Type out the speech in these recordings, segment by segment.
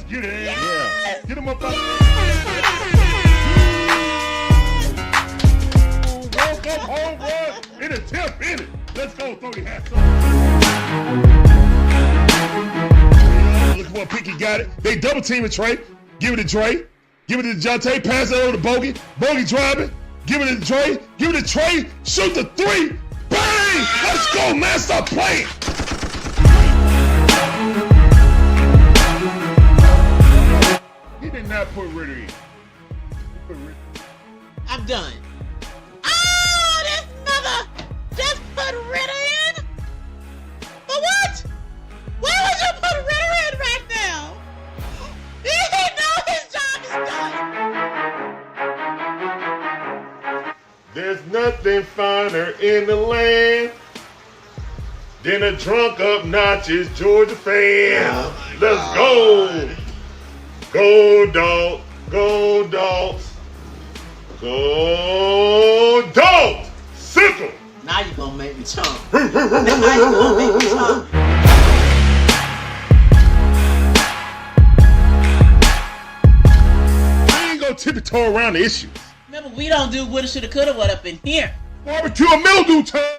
Get in. Yes! Yeah. Get him up out Walk up home run. In a tip, in it. Let's go, throw your hats up. Look what Pinky got it. They double teaming Trey. Give it to Trey. Give it to Jonte. Pass it over to Bogey. Bogey driving. Give it to Trey. Give it to Trey. Shoot the three. Bang! Let's go, man. Stop playing. He did not put Ritter in. I'm done. Oh, this mother just put Ritter in? For what? Why would you put Ritter in right now? He know his job is done. There's nothing finer in the land than a drunk, obnoxious Georgia fan. Oh Let's go. Go, dog. Go, dogs. Go, dogs. Sickle. Now you gonna make me chomp. Now you gonna make me chomp. We ain't gonna tiptoe around the issues. Remember, we don't do woulda, shoulda, coulda, what up in here. Barbecue and mildew time.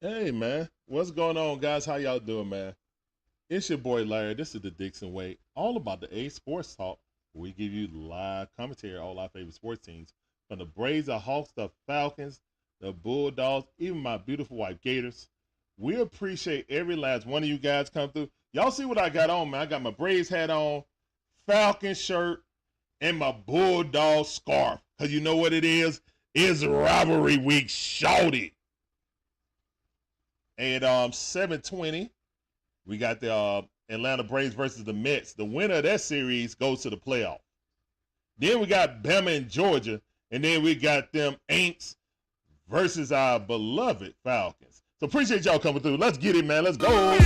Hey man, what's going on, guys? How y'all doing, man? It's your boy Larry. This is the Dixon Way, all about the A Sports Talk. We give you live commentary on all our favorite sports teams, from the Braves, the Hawks, the Falcons, the Bulldogs, even my beautiful wife Gators. We appreciate every last one of you guys come through. Y'all see what I got on, man? I got my Braves hat on, Falcon shirt, and my Bulldog scarf. Cause you know what it is? It's rivalry week, shorty. At 7:20, we got the Atlanta Braves versus the Mets. The winner of that series goes to the playoff. Then we got Bama and Georgia, and then we got them Aints versus our beloved Falcons. So appreciate y'all coming through. Let's get it, man. Let's go.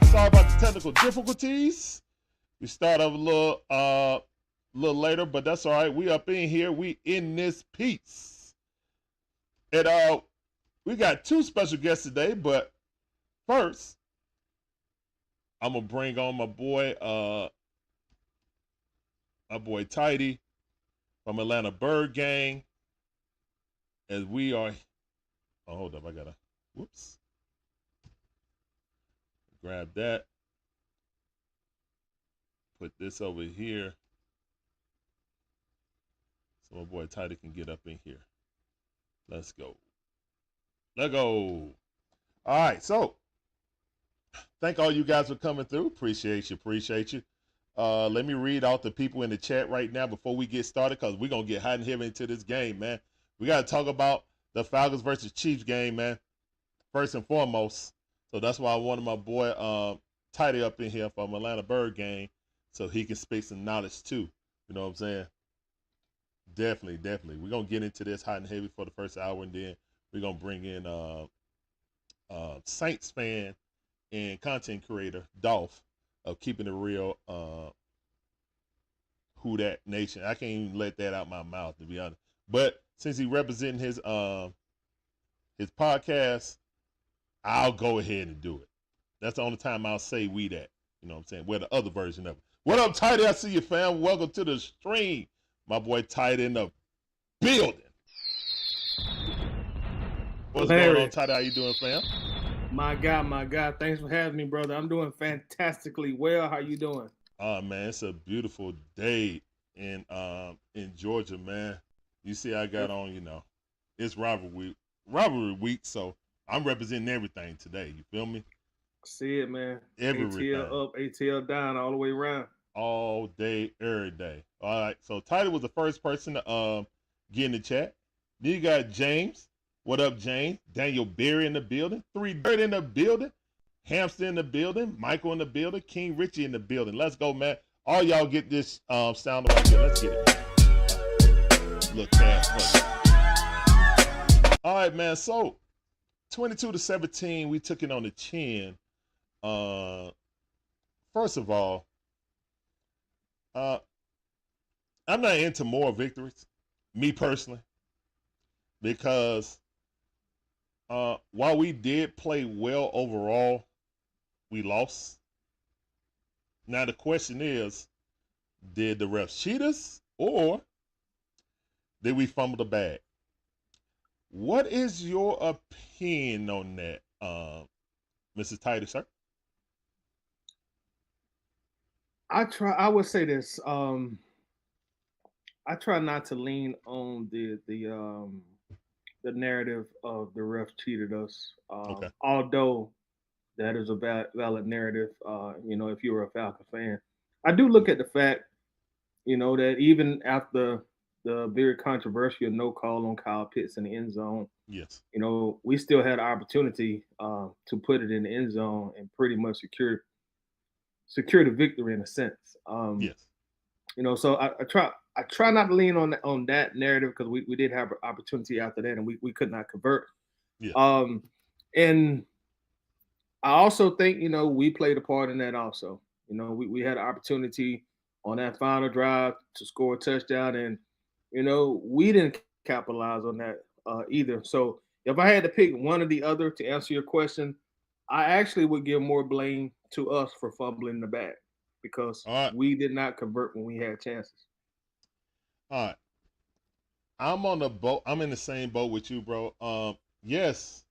Sorry about the technical difficulties. We start off a little later, but that's all right. We up in here. We in this piece. And we got two special guests today, but first, I'm gonna bring on my boy T.D.W from Atlanta BirdGang, as we are. Oh, hold up, I gotta. Whoops. Grab that. Put this over here, so my boy T.D.W can get up in here. Let's go. Let's go. All right, so thank all you guys for coming through. Appreciate you. Let me read out the people in the chat right now before we get started, because we're going to get hot and heavy into this game, man. We got to talk about the Falcons versus Chiefs game, man, first and foremost. So that's why I wanted my boy T.D.W up in here from Atlanta BirdGang, so he can speak some knowledge too. You know what I'm saying? Definitely. We're going to get into this hot and heavy for the first hour, and then we're going to bring in Saints fan and content creator Dolph of Keeping It Real, Who That Nation. I can't even let that out my mouth, to be honest. But since he representing his podcast, I'll go ahead and do it. That's the only time I'll say we that. You know what I'm saying? We're the other version of it. What up, T.D.W? I see you, fam. Welcome to the stream. My boy T.D.W in the building. What's going on, T.D.W? How you doing, fam? My God. Thanks for having me, brother. I'm doing fantastically well. How you doing? Oh, man, it's a beautiful day in Georgia, man. You see I got on, it's rivalry week, so I'm representing everything today. You feel me? See it, man. Everything. ATL up, ATL down, all the way around. All day, every day. All right, so T.D.W was the first person to get in the chat. Then you got James. What up, James? Daniel Berry in the building. 3 Bird in the building. Hamster in the building. Michael in the building. King Richie in the building. Let's go, man. All y'all get this sound right here. Let's get it. Look that. All right, man. So 22-17, we took it on the chin. First of all, I'm not into moral victories, me personally, because while we did play well overall, we lost. Now the question is, did the refs cheat us or did we fumble the bag? What is your opinion on that, Mrs. Titus, sir? I would say this. I try not to lean on the narrative of the ref cheated us. Okay. Although that is a valid narrative, if you're a Falcon fan, I do look at the fact, that even after the very controversial no call on Kyle Pitts in the end zone, Yes. We still had an opportunity to put it in the end zone and pretty much secure the victory in a sense. Yes. So I try not to lean on that narrative because we did have an opportunity after that and we could not convert. Yeah. And I also think we played a part in that also. We had an opportunity on that final drive to score a touchdown, and we didn't capitalize on that either. So if I had to pick one or the other to answer your question, I actually would give more blame to us for fumbling the bag because we did not convert when we had chances. All right. I'm on the boat. I'm in the same boat with you, bro. Yes,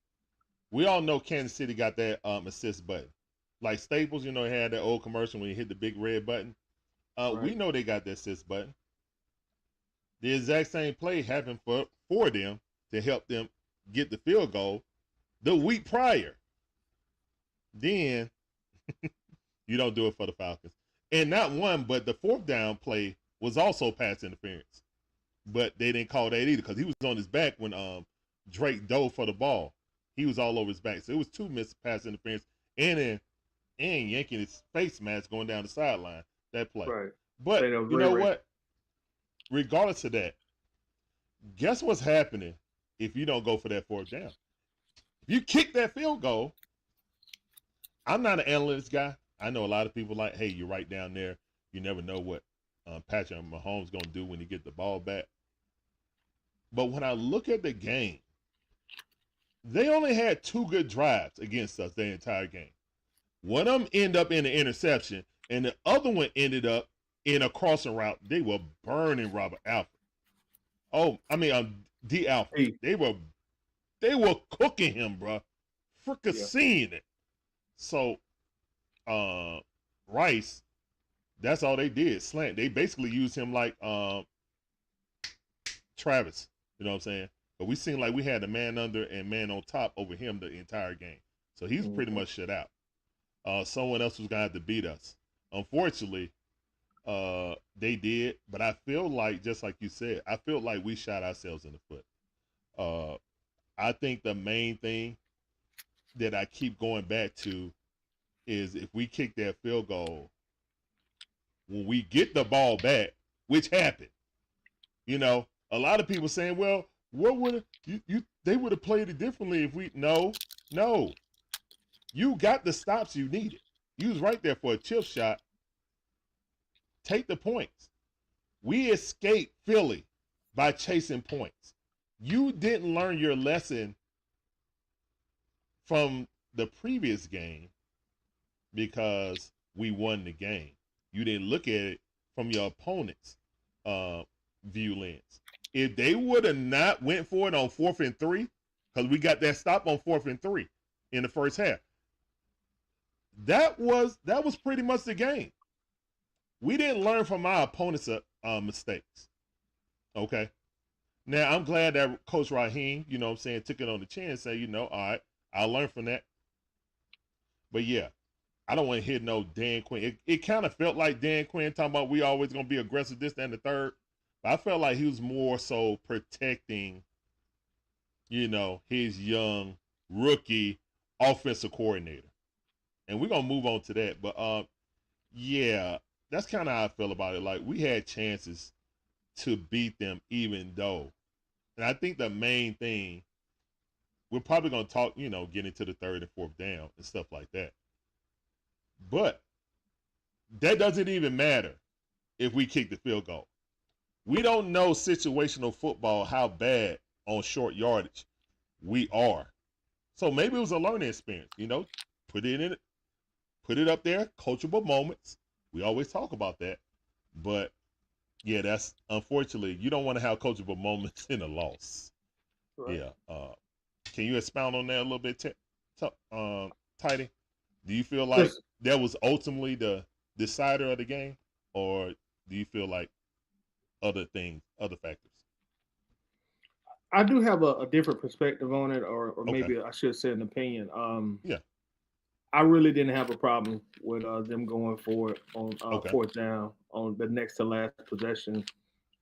we all know Kansas City got that assist button. Like Staples, he had that old commercial when you hit the big red button. Right. We know they got that assist button. The exact same play happened for them to help them get the field goal the week prior. Then you don't do it for the Falcons. And not one, but the fourth down play was also pass interference. But they didn't call that either because he was on his back when Drake dove for the ball. He was all over his back. So it was two missed pass interference and yanking his face mask going down the sideline, that play. Right. But you know what? Regardless of that, guess what's happening if you don't go for that fourth down? If you kick that field goal, I'm not an analytics guy. I know a lot of people like, hey, you're right down there. You never know what Patrick Mahomes going to do when he get the ball back. But when I look at the game, they only had two good drives against us the entire game. One of them ended up in an interception, and the other one ended up in a crossing route. They were burning Robert Alford. D. Alford. Hey. They were cooking him, bro. Freaking seeing it. So, Rice, that's all they did. Slant. They basically used him like Travis. You know what I'm saying? But we seemed like we had a man under and man on top over him the entire game. So he's pretty much shut out. Someone else was going to have to beat us. Unfortunately, they did. But I feel like, just like you said, I feel like we shot ourselves in the foot. I think the main thing that I keep going back to is if we kick that field goal, when we get the ball back, which happened, a lot of people saying, well, what would they would have played it differently if we no. You got the stops you needed. You was right there for a chip shot. Take the points. We escaped Philly by chasing points. You didn't learn your lesson from the previous game because we won the game. You didn't look at it from your opponent's view lens. If they would have not went for it on 4th and 3, because we got that stop on 4th and 3 in the first half, that was pretty much the game. We didn't learn from our opponent's mistakes. Okay. Now I'm glad that Coach Raheem, took it on the chin and said, all right, I'll learn from that. But yeah, I don't want to hear no Dan Quinn. It kind of felt like Dan Quinn talking about we always gonna be aggressive, this, that, and the third. But I felt like he was more so protecting, his young rookie offensive coordinator. And we're gonna move on to that. But yeah, that's kind of how I feel about it. Like, we had chances to beat them, even though, and I think the main thing, we're probably going to talk, get into the third and fourth down and stuff like that. But that doesn't even matter if we kick the field goal. We don't know situational football how bad on short yardage we are. So maybe it was a learning experience, put it up there, coachable moments. We always talk about that. But yeah, that's unfortunately, you don't want to have coachable moments in a loss. Right. Yeah. Can you expound on that a little bit, Tidy? Do you feel like that was ultimately the decider of the game, or do you feel like other factors? I do have a different perspective on it, or maybe I should say an opinion. Yeah. I really didn't have a problem with them going for it on fourth down on the next to last possession.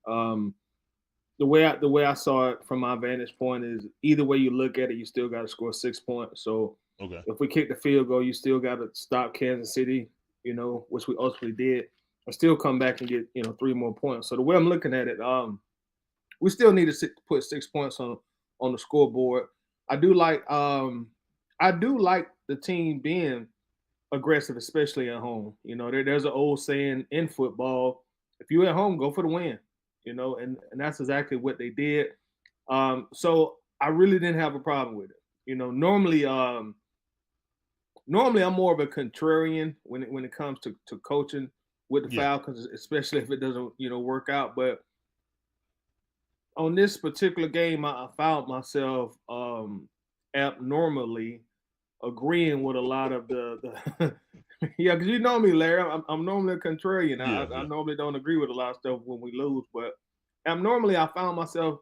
The way I saw it from my vantage point is either way you look at it, you still got to score 6 points. So if we kick the field goal, you still got to stop Kansas City, which we ultimately did, and still come back and get 3 more points. So the way I'm looking at it, we still need to put 6 points on the scoreboard. I do like the team being aggressive, especially at home. There's an old saying in football: if you're at home, go for the win. And that's exactly what they did. So I really didn't have a problem with it. Normally I'm more of a contrarian when it comes to coaching with the Falcons, especially if it doesn't, work out. But on this particular game, I found myself abnormally agreeing with a lot of the yeah, because you know me, Larry. I'm normally a contrarian. I normally don't agree with a lot of stuff when we lose, but abnormally, I found myself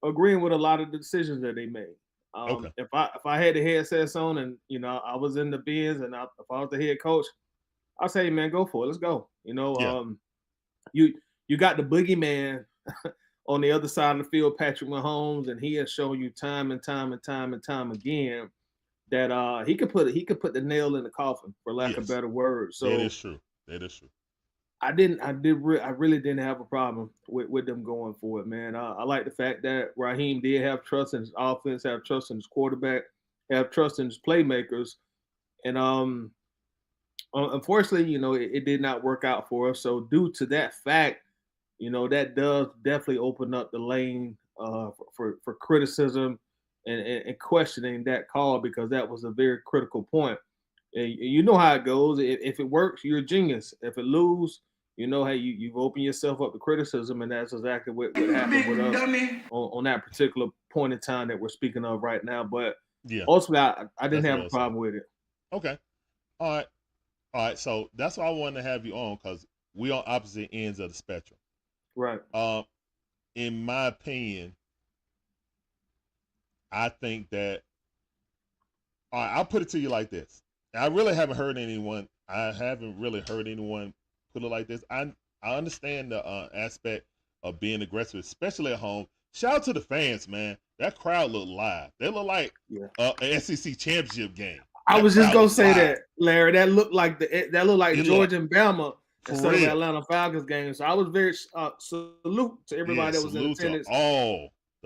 agreeing with a lot of the decisions that they made. If I had the headsets on and I was in the bins and if I was the head coach, I'd say, man, go for it. Let's go. You got the boogeyman on the other side of the field, Patrick Mahomes, and he has shown you time and time again that he could put the nail in the coffin, for lack of better words. So that is true. I really didn't have a problem with them going for it, man. I like the fact that Raheem did have trust in his offense, have trust in his quarterback, have trust in his playmakers, and unfortunately, it did not work out for us. So due to that fact, that does definitely open up the lane for criticism and questioning that call, because that was a very critical point. And you know how it goes. If it works, you're a genius. If it loses, hey, you've opened yourself up to criticism, and that's exactly what happened with us on that particular point in time that we're speaking of right now. But ultimately, I didn't have a problem with it. Okay. All right. So that's why I wanted to have you on, because we on opposite ends of the spectrum. Right. In my opinion, I think that, all right, I'll put it to you like this. I really haven't heard anyone put it like this. I understand the aspect of being aggressive, especially at home. Shout out to the fans, man. That crowd looked live. They look like an SEC championship game. I was just gonna say that, Larry. That looked like Georgia and Bama instead of the Atlanta Falcons game. So I was very salute to everybody that was in attendance.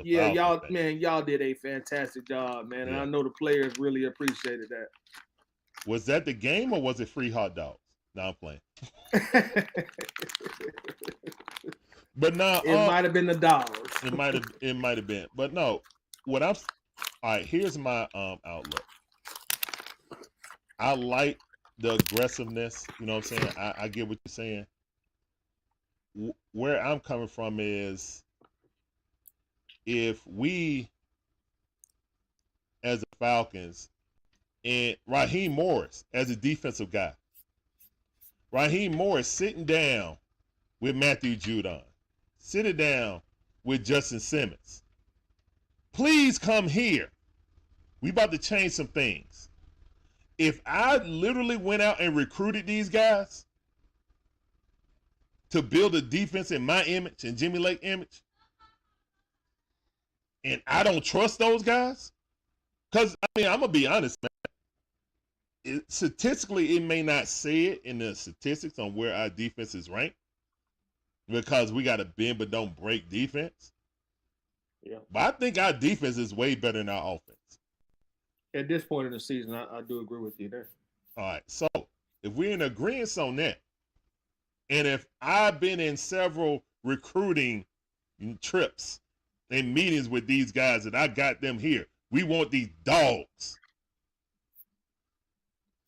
Y'all did a fantastic job, man. And I know the players really appreciated that. Was that the game, or was it free hot dogs? No, I'm playing. But now it might have been the dogs. It might have been. But no, all right, here's my outlook. I like the aggressiveness, you know what I'm saying? I get what you're saying. Where I'm coming from is, if we, as the Falcons, and Raheem Morris as a defensive guy, Raheem Morris sitting down with Matthew Judon, sitting down with Justin Simmons, please come here. We about to change some things. If I literally went out and recruited these guys to build a defense in my image and Jimmy Lake image, and I don't trust those guys, because, I'm going to be honest, man. statistically, it may not say it in the statistics on where our defense is ranked because we got a bend but don't break defense. Yeah. But I think our defense is way better than our offense. At this point in the season, I do agree with you there. All right. So if we're in agreement on that, and if I've been in several recruiting trips and meetings with these guys and I got them here, we want these dogs.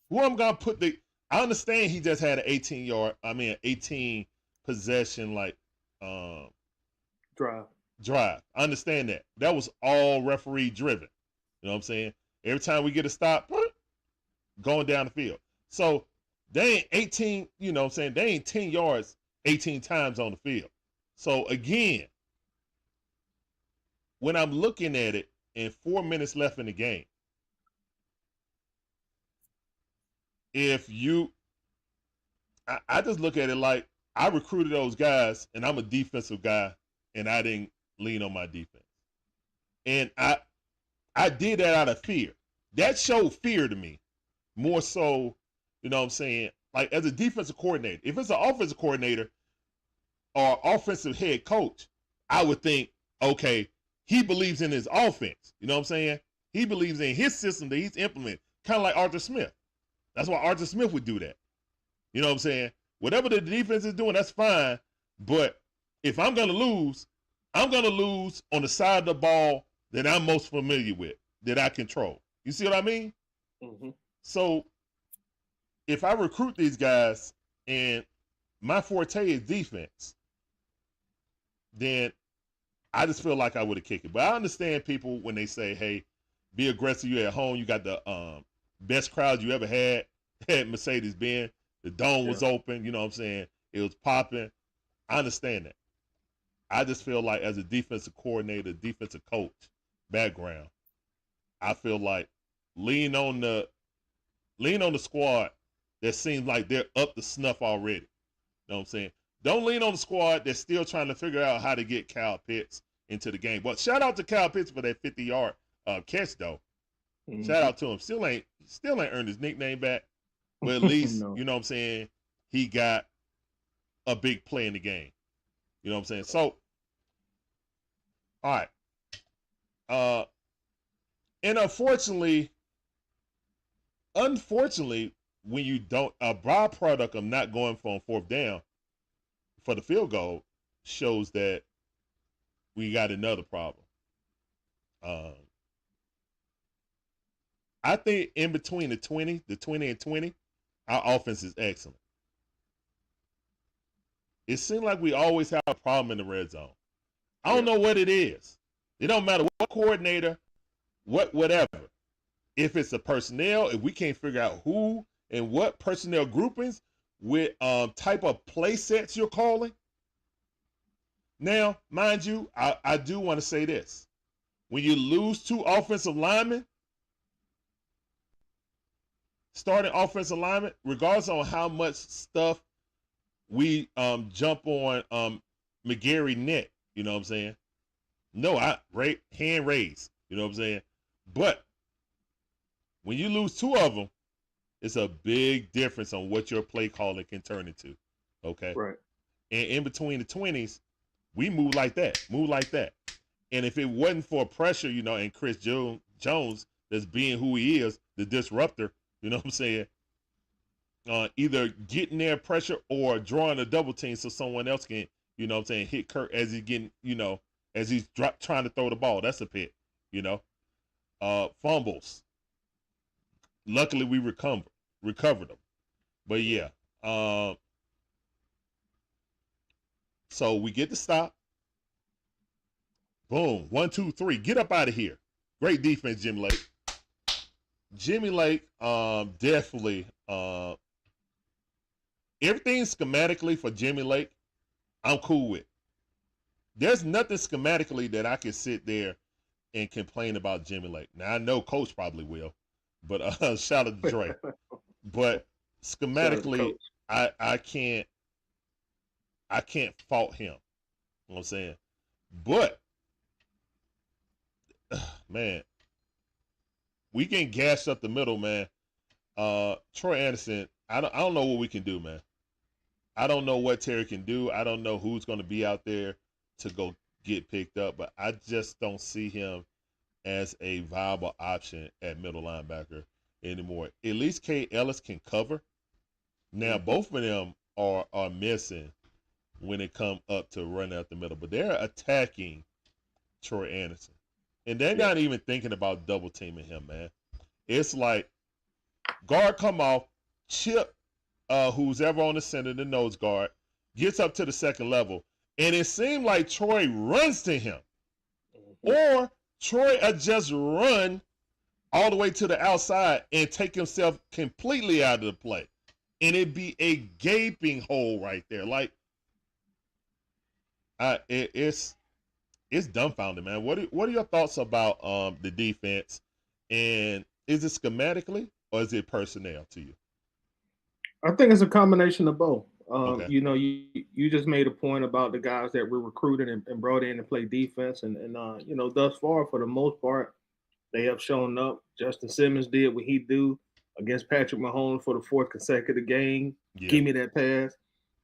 Who I'm gonna put I understand he just had an 18 possession drive. I understand that. That was all referee driven. You know what I'm saying? Every time we get a stop, going down the field. So they ain't 18, you know what I'm saying? They ain't 10 yards 18 times on the field. So again, when I'm looking at it and 4 minutes left in the game, I just look at it like I recruited those guys and I'm a defensive guy and I didn't lean on my defense. And I did that out of fear. That showed fear to me more so, you know what I'm saying? Like as a defensive coordinator, if it's an offensive coordinator or offensive head coach, I would think, okay, he believes in his offense. You know what I'm saying? He believes in his system that he's implementing, kind of like Arthur Smith. That's why Arthur Smith would do that. You know what I'm saying? Whatever the defense is doing, that's fine. But if I'm going to lose, I'm going to lose on the side of the ball that I'm most familiar with, that I control. You see what I mean? Mm-hmm. So if I recruit these guys and my forte is defense, then I just feel like I would have kicked it. But I understand people when they say, hey, be aggressive. You're at home. You got the best crowd you ever had at Mercedes-Benz. The dome was open. You know what I'm saying? It was popping. I understand that. I just feel like as a defensive coordinator, defensive coach background, I feel like lean on the squad that seems like they're up to snuff already. You know what I'm saying? Don't lean on the squad that's still trying to figure out how to get Kyle Pitts into the game. But shout out to Kyle Pitts for that 50-yard catch though. Mm-hmm. Shout out to him. Still ain't earned his nickname back, but at least No. You know what I'm saying, he got a big play in the game. You know what I'm saying? So, all right. And unfortunately, when you don't, a byproduct of not going for 4th down for the field goal shows that we got another problem. I think in between the 20 and 20, our offense is excellent. It seems like we always have a problem in the red zone. I don't know what it is. It don't matter what coordinator, whatever. If it's a personnel, if we can't figure out who and what personnel groupings with type of play sets you're calling. Now, mind you, I do want to say this. When you lose 2 offensive linemen, starting offensive linemen, regardless on how much stuff we jump on McGarry neck, you know what I'm saying? No, hand raised, you know what I'm saying? But when you lose 2 of them, it's a big difference on what your play calling can turn into. Okay? Right. And in between the 20s, we move like that. And if it wasn't for pressure, you know, and Chris Jones that's being who he is, the disruptor, you know what I'm saying? Either getting their pressure or drawing a double team so someone else can, you know what I'm saying, hit Kirk as he's getting, you know, as he's trying to throw the ball. That's a pick, you know. Fumbles. Luckily, we recovered them. But yeah. So we get the stop. Boom. 1, 2, 3. Get up out of here. Great defense, Jimmy Lake. Jimmy Lake, definitely. Everything schematically for Jimmy Lake, I'm cool with. There's nothing schematically that I can sit there and complain about Jimmy Lake. Now, I know Coach probably will, but shout out to Dre. But schematically, I can't fault him. You know what I'm saying? But, man, we getting gashed up the middle, man. Troy Anderson, I don't know what we can do, man. I don't know what Terry can do. I don't know who's going to be out there to go get picked up, but I just don't see him as a viable option at middle linebacker anymore. At least K. Ellis can cover. Now, both of them are missing when it come up to run out the middle, but they're attacking Troy Anderson. And they're not even thinking about double teaming him, man. It's like guard come off, chip who's ever on the center, the nose guard, gets up to the second level, and it seemed like Troy runs to him. Or Troy just run all the way to the outside and take himself completely out of the play. And it'd be a gaping hole right there. Like, it's dumbfounding, man. What are your thoughts about the defense? And is it schematically or is it personnel to you? I think it's a combination of both. Okay. You know, you just made a point about the guys that we're recruiting and brought in to play defense, and you know, thus far, for the most part, they have shown up. Justin Simmons did what he do against Patrick Mahomes for the fourth consecutive game. Yeah. Give me that pass.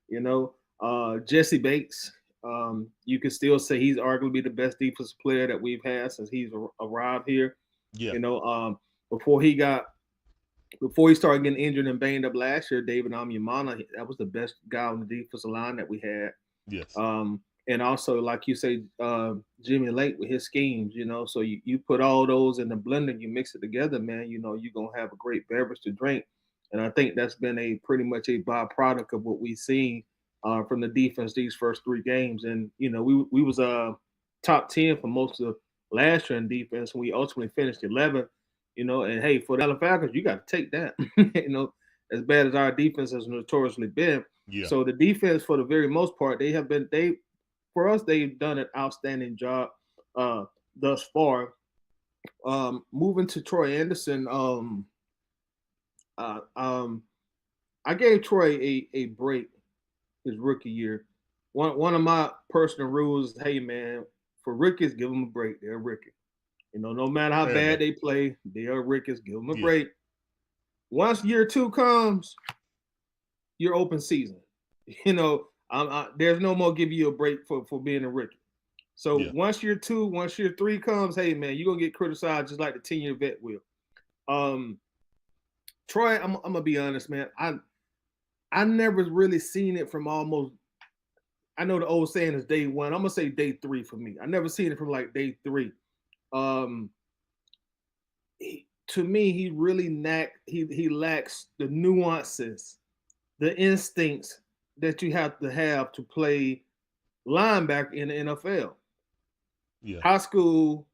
You know, Jesse Bates, you can still say he's arguably the best defensive player that we've had since he's arrived here. Yeah. You know, before he started getting injured and banged up last year, David Amuyamana, that was the best guy on the defensive line that we had. Yes. And also, like you say, Jimmy Lake with his schemes, you know, so you put all those in the blender, you mix it together, man, you know, you're going to have a great beverage to drink. And I think that's been pretty much a byproduct of what we've seen from the defense these first three games. And, you know, we was top 10 for most of last year in defense, and we ultimately finished 11th. You know, and hey, for the Atlanta Falcons, you got to take that. You know, as bad as our defense has notoriously been. Yeah. So the defense, for the very most part, they've done an outstanding job thus far. Moving to Troy Anderson, I gave Troy a break his rookie year. One of my personal rules is, hey man, for rookies, give them a break. They're a rookie. You know, no matter how bad they play, they are rookies. Give them a break. Once year two comes, you're open season. You know, there's no more give you a break for being a rookie. So once year two, once year three comes, hey man, you're gonna get criticized just like the 10-year vet will. Troy, I'm gonna be honest, man. I never really seen it from almost. I know the old saying is day one. I'm gonna say day three for me. I never seen it from like day three. To me, he really he lacks the nuances, the instincts that you have to play linebacker in the NFL. Yeah. High school,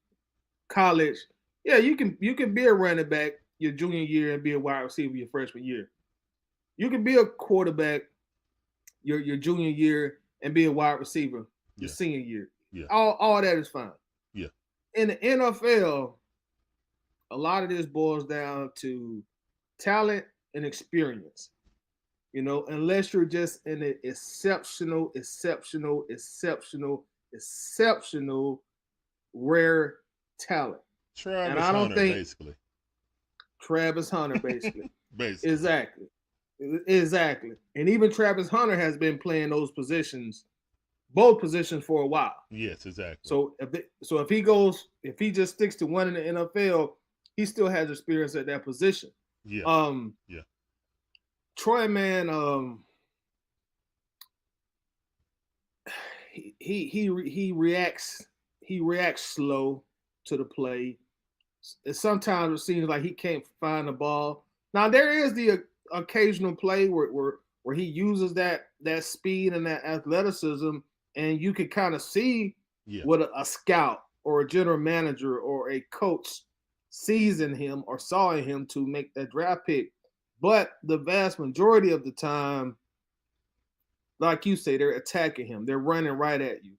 college, you can be a running back your junior year and be a wide receiver your freshman year. You can be a quarterback your junior year and be a wide receiver your senior year. Yeah. All that is fine. Yeah. In the NFL, a lot of this boils down to talent and experience. You know, unless you're just an exceptional rare talent. Travis Hunter, basically. Travis Hunter, basically. Basically. Exactly. And even Travis Hunter has been playing both positions for a while. Yes, exactly. So if he just sticks to one in the NFL, he still has experience at that position. Yeah. Troy, man, he reacts slow to the play. Sometimes it seems like he can't find the ball. Now there is the occasional play where he uses that speed and that athleticism, and you can kind of see what a scout or a general manager or a coach sees in him or saw in him to make that draft pick. But the vast majority of the time, like you say, they're attacking him. They're running right at you.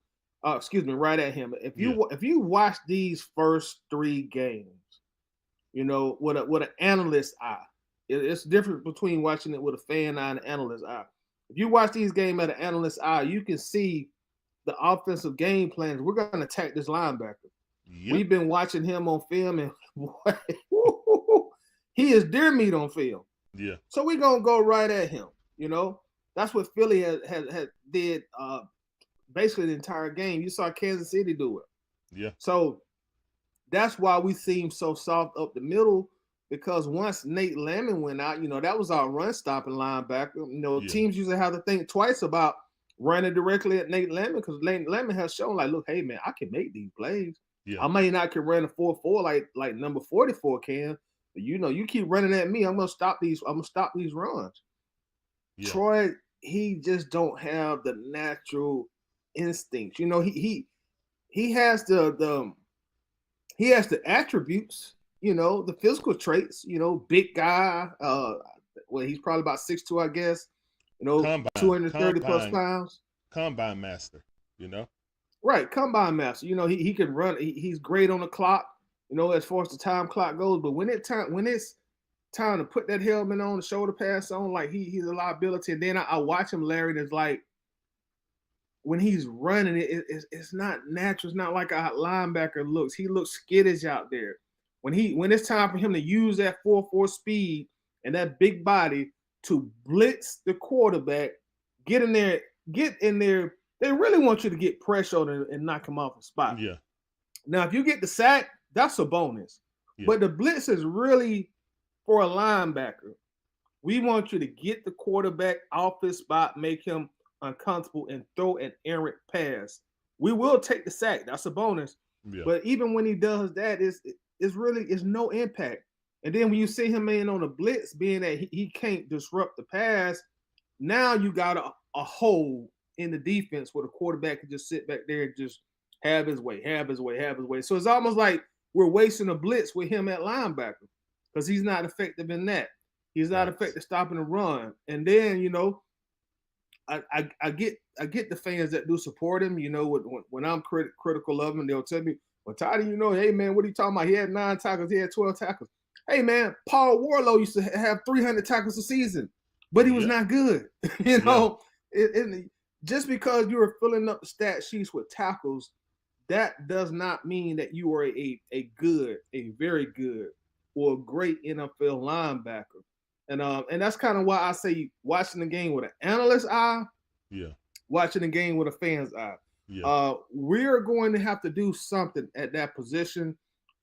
Right at him. If you watch these first three games, you know, with an analyst eye, it's different between watching it with a fan eye and an analyst eye. If you watch these games at an analyst eye, you can see the offensive game plans. We're going to attack this linebacker. Yep. We've been watching him on film, and he is deer meat on film. Yeah. So we're gonna go right at him. You know, that's what Philly had did basically the entire game. You saw Kansas City do it. Yeah. So that's why we seem so soft up the middle, because once Nate Lemon went out, you know, that was our run stopping linebacker. You know, teams usually have to think twice about running directly at Nate Lemon, because Nate Lemon has shown like, look, hey man, I can make these plays. Yeah. I may not can run a 4.4 like number 44 can, but you know, you keep running at me, I'm gonna stop these runs. Yeah. Troy, he just don't have the natural instincts. You know, he has the attributes, you know, the physical traits, you know, big guy, well, he's probably about 6'2", I guess, you know, 230 plus pounds. Combine master, you know? Right, combine master. You know, he can run, he's great on the clock, you know, as far as the time clock goes, but when it's time to put that helmet on, the shoulder pads on, like he's a liability. And then I watch him, Larry, and it's like, when he's running, it's not natural. It's not like a linebacker looks. He looks skittish out there. When it's time for him to use that 4.4 speed and that big body to blitz the quarterback, get in there. They really want you to get pressure on him and knock him off the spot. Yeah. Now, if you get the sack, that's a bonus. Yeah. But the blitz is really for a linebacker. We want you to get the quarterback off his spot, make him uncomfortable, and throw an errant pass. We will take the sack. That's a bonus. Yeah. But even when he does that, it's no impact. And then when you see him in on a blitz, being that he can't disrupt the pass, now you got a hole in the defense where the quarterback can just sit back there and just have his way. So it's almost like we're wasting a blitz with him at linebacker because he's not effective in that. He's not effective stopping the run. And then, you know, I get the fans that do support him. You know, when I'm critical of him, they'll tell me, well, T.D., you know, hey, man, what are you talking about? He had 9 tackles. He had 12 tackles. Hey, man, Paul Warlow used to have 300 tackles a season, but he was not good. You know, just because you were filling up the stat sheets with tackles, that does not mean that you are a very good, or a great NFL linebacker. And that's kind of why I say watching the game with an analyst's eye, watching the game with a fan's eye. Yeah. We're going to have to do something at that position.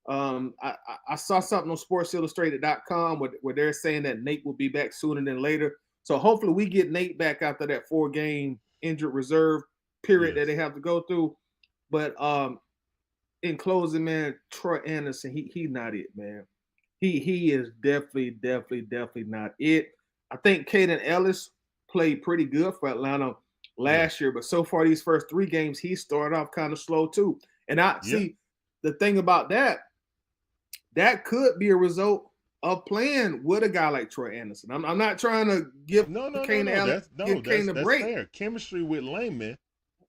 I saw something on SportsIllustrated.com where they're saying that Nate will be back sooner than later. So hopefully we get Nate back after that 4-game injured reserve period that they have to go through. But in closing, man, Troy Anderson, he not it, man. He is definitely not it. I think Caden Ellis played pretty good for Atlanta last year, but so far these first 3 games, he started off kind of slow too. And I see the thing about that could be a result of playing with a guy like Troy Anderson. I'm not trying to give Caden Ellis a break. Fair. Chemistry with Layman,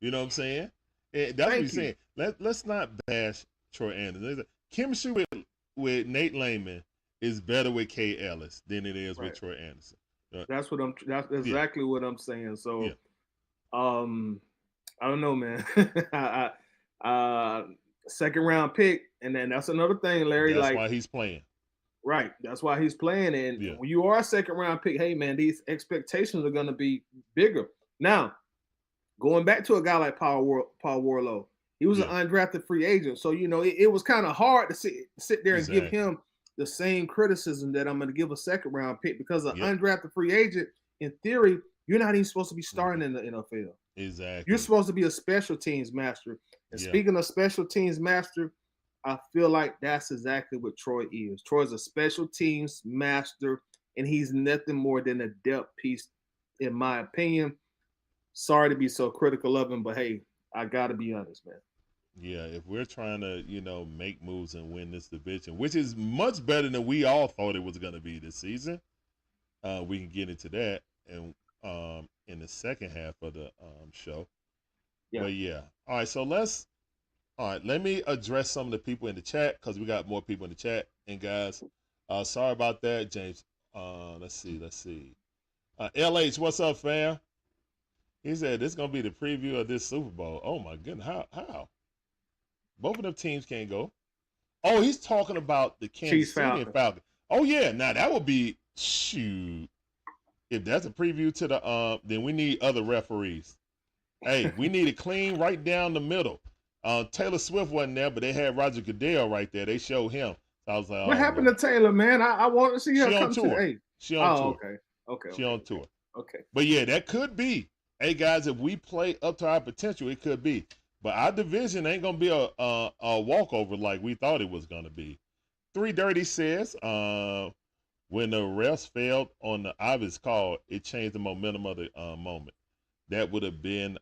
you know what I'm saying? That's what he's saying. Let's not bash Troy Anderson. Chemistry with Nate Layman is better with K. Ellis than it is with Troy Anderson. That's exactly what I'm saying. So, I don't know, man. Second round pick, and then that's another thing, Larry. That's why he's playing. Right. That's why he's playing. And when you are a second round pick, hey man, these expectations are going to be bigger. Now, going back to a guy like Paul Warlow, he was an undrafted free agent. So, you know, it was kind of hard to sit there and give him the same criticism that I'm going to give a second round pick, because an undrafted free agent, in theory, you're not even supposed to be starting in the NFL. Exactly. You're supposed to be a special teams master. And speaking of special teams master, I feel like that's exactly what Troy is. Troy's a special teams master, and he's nothing more than a depth piece, in my opinion. Sorry to be so critical of him, but hey, I got to be honest, man. Yeah, if we're trying to, you know, make moves and win this division, which is much better than we all thought it was going to be this season, we can get into that and in the second half of the show. Yeah. But all right. So let me address some of the people in the chat, because we got more people in the chat. And guys, sorry about that, James. Let's see. LH, what's up, fam? He said this is gonna be the preview of this Super Bowl. Oh my goodness, how? Both of them teams can't go. Oh, he's talking about the Kansas City and Falcons. Oh yeah, now that would be shoot. If that's a preview to the then we need other referees. Hey, we need it clean right down the middle. Taylor Swift wasn't there, but they had Roger Goodell right there. They showed him. So I was like, What oh, happened Lord. to Taylor, man? I want to see her She on come to tour. the hey. She on tour. Okay. On tour. Okay. But yeah, that could be. Hey guys, if we play up to our potential, it could be. But our division ain't gonna be a walkover like we thought it was gonna be. 3 Dirty says, when the refs failed on the obvious call, it changed the momentum of the moment. That would have been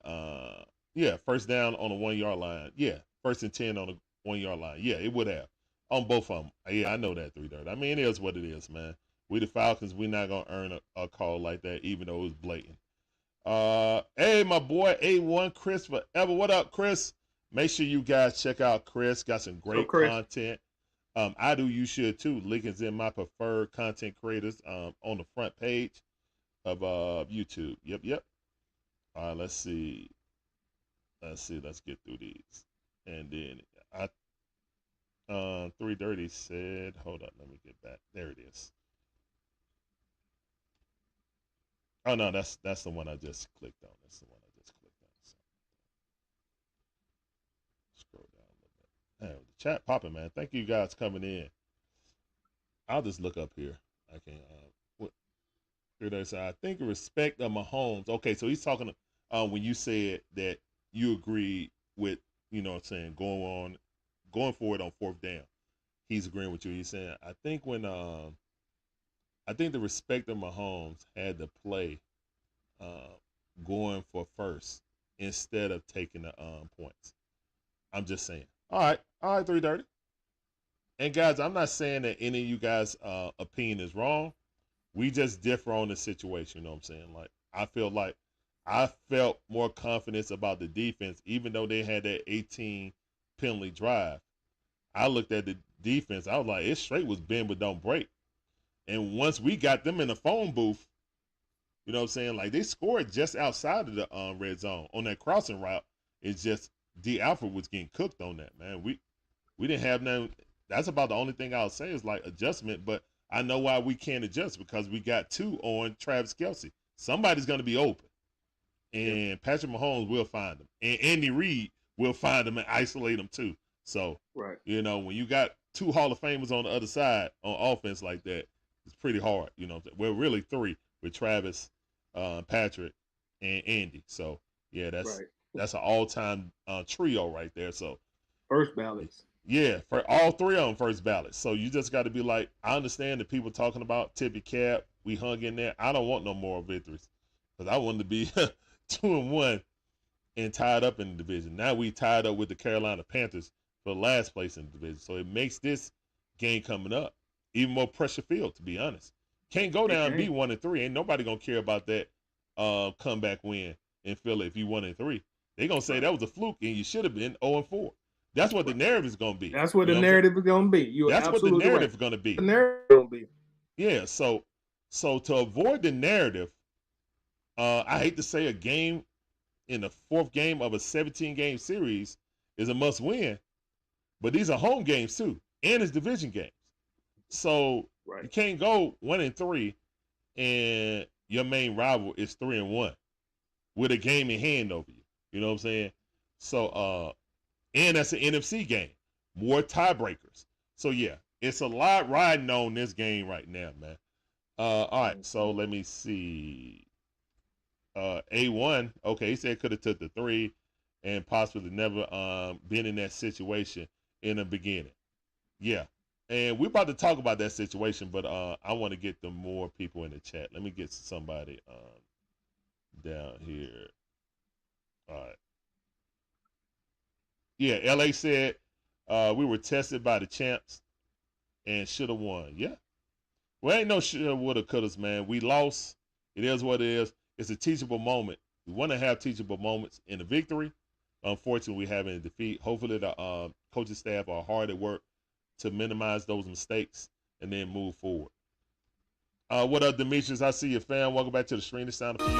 first down on the 1 yard line. Yeah, 1st and 10 on the 1 yard line. Yeah, it would have. On both of them. Yeah, I know that 3 Dirty. I mean, it is what it is, man. We the Falcons, we not gonna earn a call like that, even though it was blatant. Hey, my boy A1 Chris Forever. What up, Chris? Make sure you guys check out Chris. Got some great content. I do. You should too. Link is in my preferred content creators on the front page of YouTube. Yep. All right, let's see. Let's get through these. And then 3 Dirty said, hold up, let me get back. There it is. Oh no, that's the one I just clicked on. So scroll down a little bit. Hey, the chat popping, man. Thank you guys coming in. I'll just look up here. I can here they say, I think respect of Mahomes. Okay, so he's talking when you said that you agree with, you know what I'm saying, going forward on 4th down. He's agreeing with you. He's saying, I think the respect of Mahomes had to play going for first instead of taking the points. I'm just saying. All right, 3 Dirty. And guys, I'm not saying that any of you guys' opinion is wrong. We just differ on the situation, you know what I'm saying? Like, I felt more confidence about the defense, even though they had that 18 penalty drive. I looked at the defense. I was like, it's straight was bend but don't break. And once we got them in the phone booth, you know what I'm saying? Like, they scored just outside of the red zone on that crossing route. It's just D. Alfred was getting cooked on that, man. We didn't have none. That's about the only thing I'll say is like adjustment, but I know why we can't adjust, because we got 2 on Travis Kelce. Somebody's going to be open. And Patrick Mahomes will find them. And Andy Reid will find them and isolate them too. So, you know, when you got 2 Hall of Famers on the other side on offense like that, it's pretty hard. You know, we're really 3 with Travis, Patrick, and Andy. So, yeah, that's an all-time trio right there. So, first ballots. Yeah, for all 3 of them first ballots. So you just got to be like, I understand the people talking about tippy cap. We hung in there. I don't want no more victories, because I wanted to be 2-1 and tied up in the division. Now we tied up with the Carolina Panthers for last place in the division. So it makes this game coming up even more pressure filled, to be honest. Can't go down and be 1-3. Ain't nobody gonna care about that comeback win in Philly if you 1-3. They gonna say that was a fluke and you should have been 0-4. That's what the narrative is gonna be. That's what the narrative is gonna be. That's what the narrative is gonna be. The narrative is gonna be. Yeah. So to avoid the narrative, I hate to say a game in the 4th game of a 17-game series is a must win, but these are home games too, and it's division games. So you can't go 1-3 and your main rival is 3-1 with a game in hand over you. You know what I'm saying? So and that's an NFC game, more tiebreakers. So yeah, it's a lot riding on this game right now, man. All right, so let me see. A1, okay, he said could have took the 3 and possibly never been in that situation in the beginning. Yeah, and we're about to talk about that situation, but I want to get the more people in the chat. Let me get somebody down here. All right. Yeah, LA said we were tested by the champs and should have won. Yeah. Well, ain't no shoulda, woulda, couldas, man. We lost. It is what it is. It's a teachable moment. We want to have teachable moments in a victory. Unfortunately, we have in a defeat. Hopefully, the coaching staff are hard at work to minimize those mistakes and then move forward. What up, Demetrius? I see you, fam. Welcome back to the stream. It's time for you.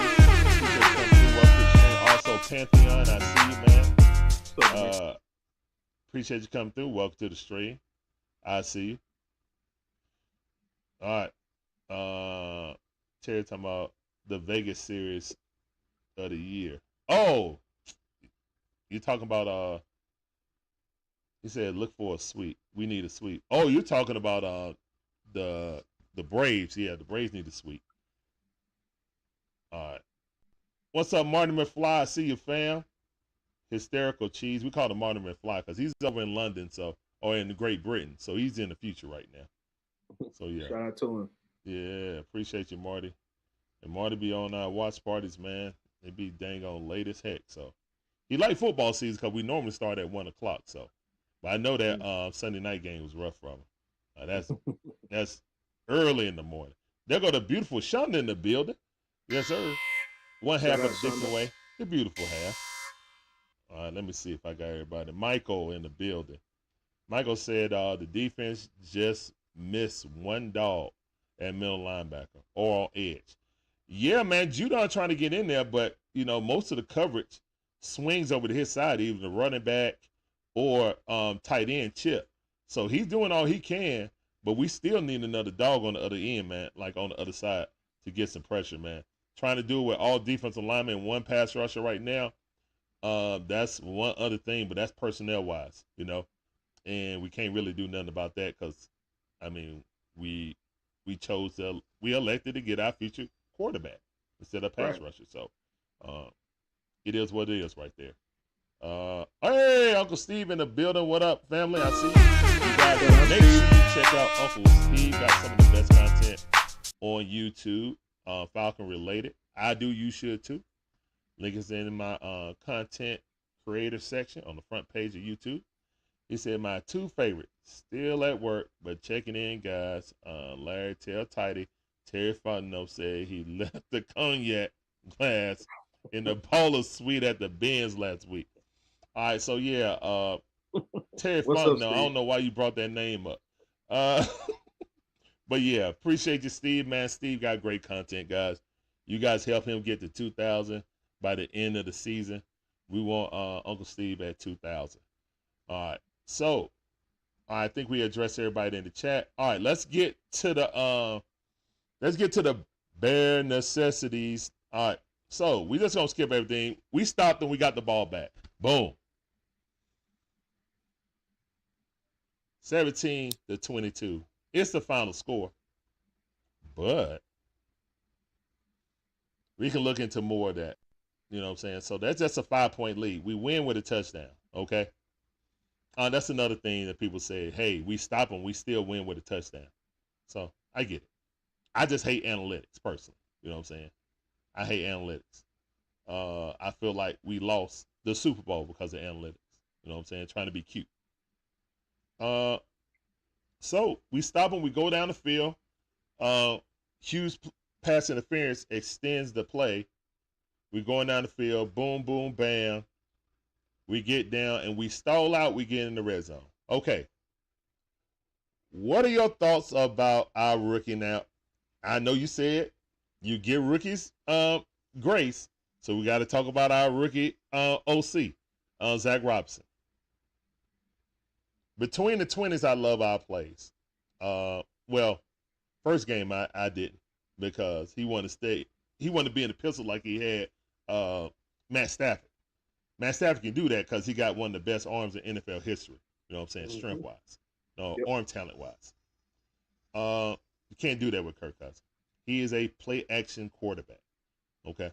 Also, Pantheon, I see you, man. Appreciate you coming through. Welcome to the stream. I see you. All right. Terry talking about the Vegas series of the year. Oh, you talking about he said look for a sweep. We need a sweep. Oh, you're talking about the Braves. Yeah, the Braves need a sweep. All right. What's up, Martin McFly? I see you, fam. Hysterical cheese. We call him Martin McFly because he's over in London, or in Great Britain. So he's in the future right now. So yeah. Shout out to him. Yeah, appreciate you, Marty. And Marty be on our watch parties, man. It be dang on late as heck. So he like football season because we normally start at 1 o'clock. So, but I know that Sunday night game was rough for him. That's early in the morning. There go the beautiful Shonda in the building. Yes, sir. One half of the Dixon Way. The beautiful half. All right, let me see if I got everybody. Michael in the building. Michael said the defense just missed one dog at middle linebacker or on edge. Yeah, man, Judon trying to get in there, but, most of the coverage swings over to his side, either the running back or tight end Chip. So he's doing all he can, but we still need another dog on the other end, man, like on the other side to get some pressure, man. Trying to do it with all defensive linemen and one pass rusher right now, that's one other thing, but that's personnel-wise, and we can't really do nothing about that because, we elected to get our future quarterback instead of pass rusher. So it is what it is right there. Hey, Uncle Steve in the building. What up, family? I see you guys. Make sure you check out Uncle Steve. Got some of the best content on YouTube, Falcon related. I do. You should too. Link is in my content creator section on the front page of YouTube. He said my two favorites, still at work, but checking in, guys. Larry tell Tidy, Terry Fontenot said he left the cognac glass in the Polo suite at the Benz last week. All right, so yeah, Terry Fontenot, I don't know why you brought that name up. But yeah, appreciate you, Steve, man. Steve got great content, guys. You guys help him get to 2,000 by the end of the season. We want Uncle Steve at 2,000. All right. So, I think we addressed everybody in the chat. All right, let's get to the bare necessities. All right, so we just gonna skip everything. We stopped and we got the ball back. Boom. 17-22. It's the final score, but we can look into more of that. You know what I'm saying? So that's just a 5-point lead. We win with a touchdown. Okay. That's another thing that people say, hey, we stop them, we still win with a touchdown. So I get it. I just hate analytics personally. You know what I'm saying? I hate analytics. I feel like we lost the Super Bowl because of analytics. You know what I'm saying? Trying to be cute. So we stop them, we go down the field. Hughes pass interference extends the play. We're going down the field, boom, boom, bam. We get down and we stall out, we get in the red zone. Okay. What are your thoughts about our rookie now? I know you said you give rookies grace, so we got to talk about our rookie OC, Zach Robinson. Between the 20s, I love our plays. Well, first game I didn't because he wanted to stay. He wanted to be in the pistol like he had Matt Stafford. Matt Stafford can do that because he got one of the best arms in NFL history. You know what I'm saying? Strength-wise. Arm talent-wise. You can't do that with Kirk Cousins. He is a play-action quarterback. Okay?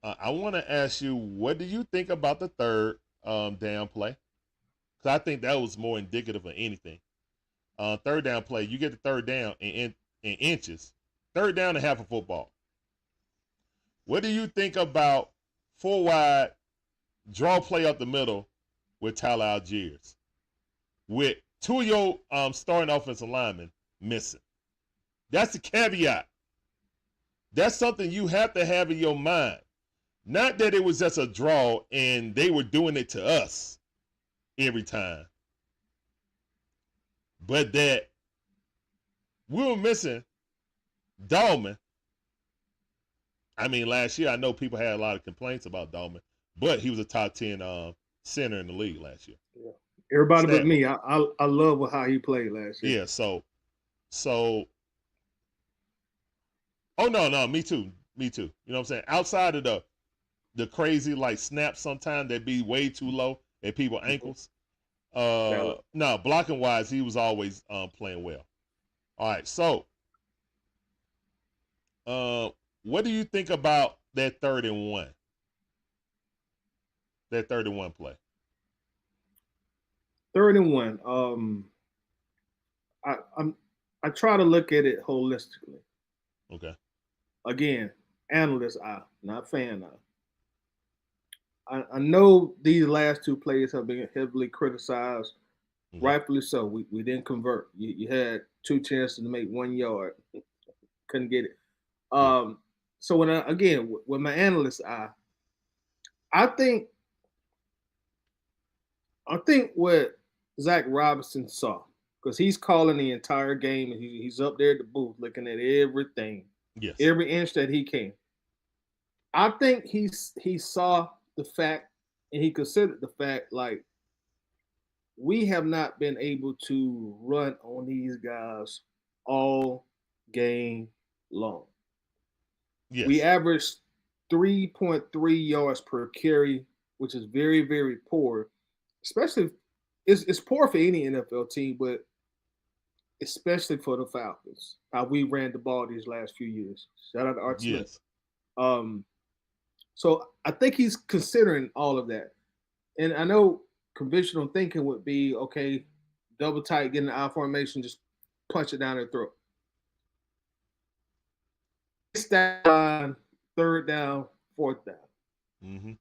I want to ask you, what do you think about the third down play? Because I think that was more indicative of anything. Third down play, you get the third down in inches. Third down and half a football. What do you think about 4 wide, draw play up the middle with Tyler Algiers, with 2 of your starting offensive linemen missing? That's the caveat. That's something you have to have in your mind. Not that it was just a draw and they were doing it to us every time, but that we were missing Dahlman. Last year, I know people had a lot of complaints about Dahlman, but he was a top 10 center in the league last year. Yeah. Everybody but me. I love how he played last year. Yeah, so So, oh no, me too. Me too. You know what I'm saying? Outside of the crazy like snaps sometimes that be way too low at people's ankles. No, blocking wise, he was always playing well. All right, so what do you think about that 3rd and 1? That 3rd and 1 play. 3rd and 1. I try to look at it holistically. Okay. Again, analyst eye, not fan eye. I know these last 2 plays have been heavily criticized, rightfully so. We didn't convert. You had 2 chances to make 1 yard, couldn't get it. So with my analyst eye, I think what Zach Robinson saw, because he's calling the entire game and he's up there at the booth looking at everything, every inch that he can. I think he saw the fact and he considered the fact like we have not been able to run on these guys all game long. Yes. We averaged 3.3 yards per carry, which is very, very poor. Especially, it's poor for any NFL team, but especially for the Falcons, how we ran the ball these last few years. Shout out to Art Smith. So I think he's considering all of that. And I know conventional thinking would be, okay, double tight, get in the I formation, just punch it down their throat. Down, 3rd down, 4th down. Mm-hmm.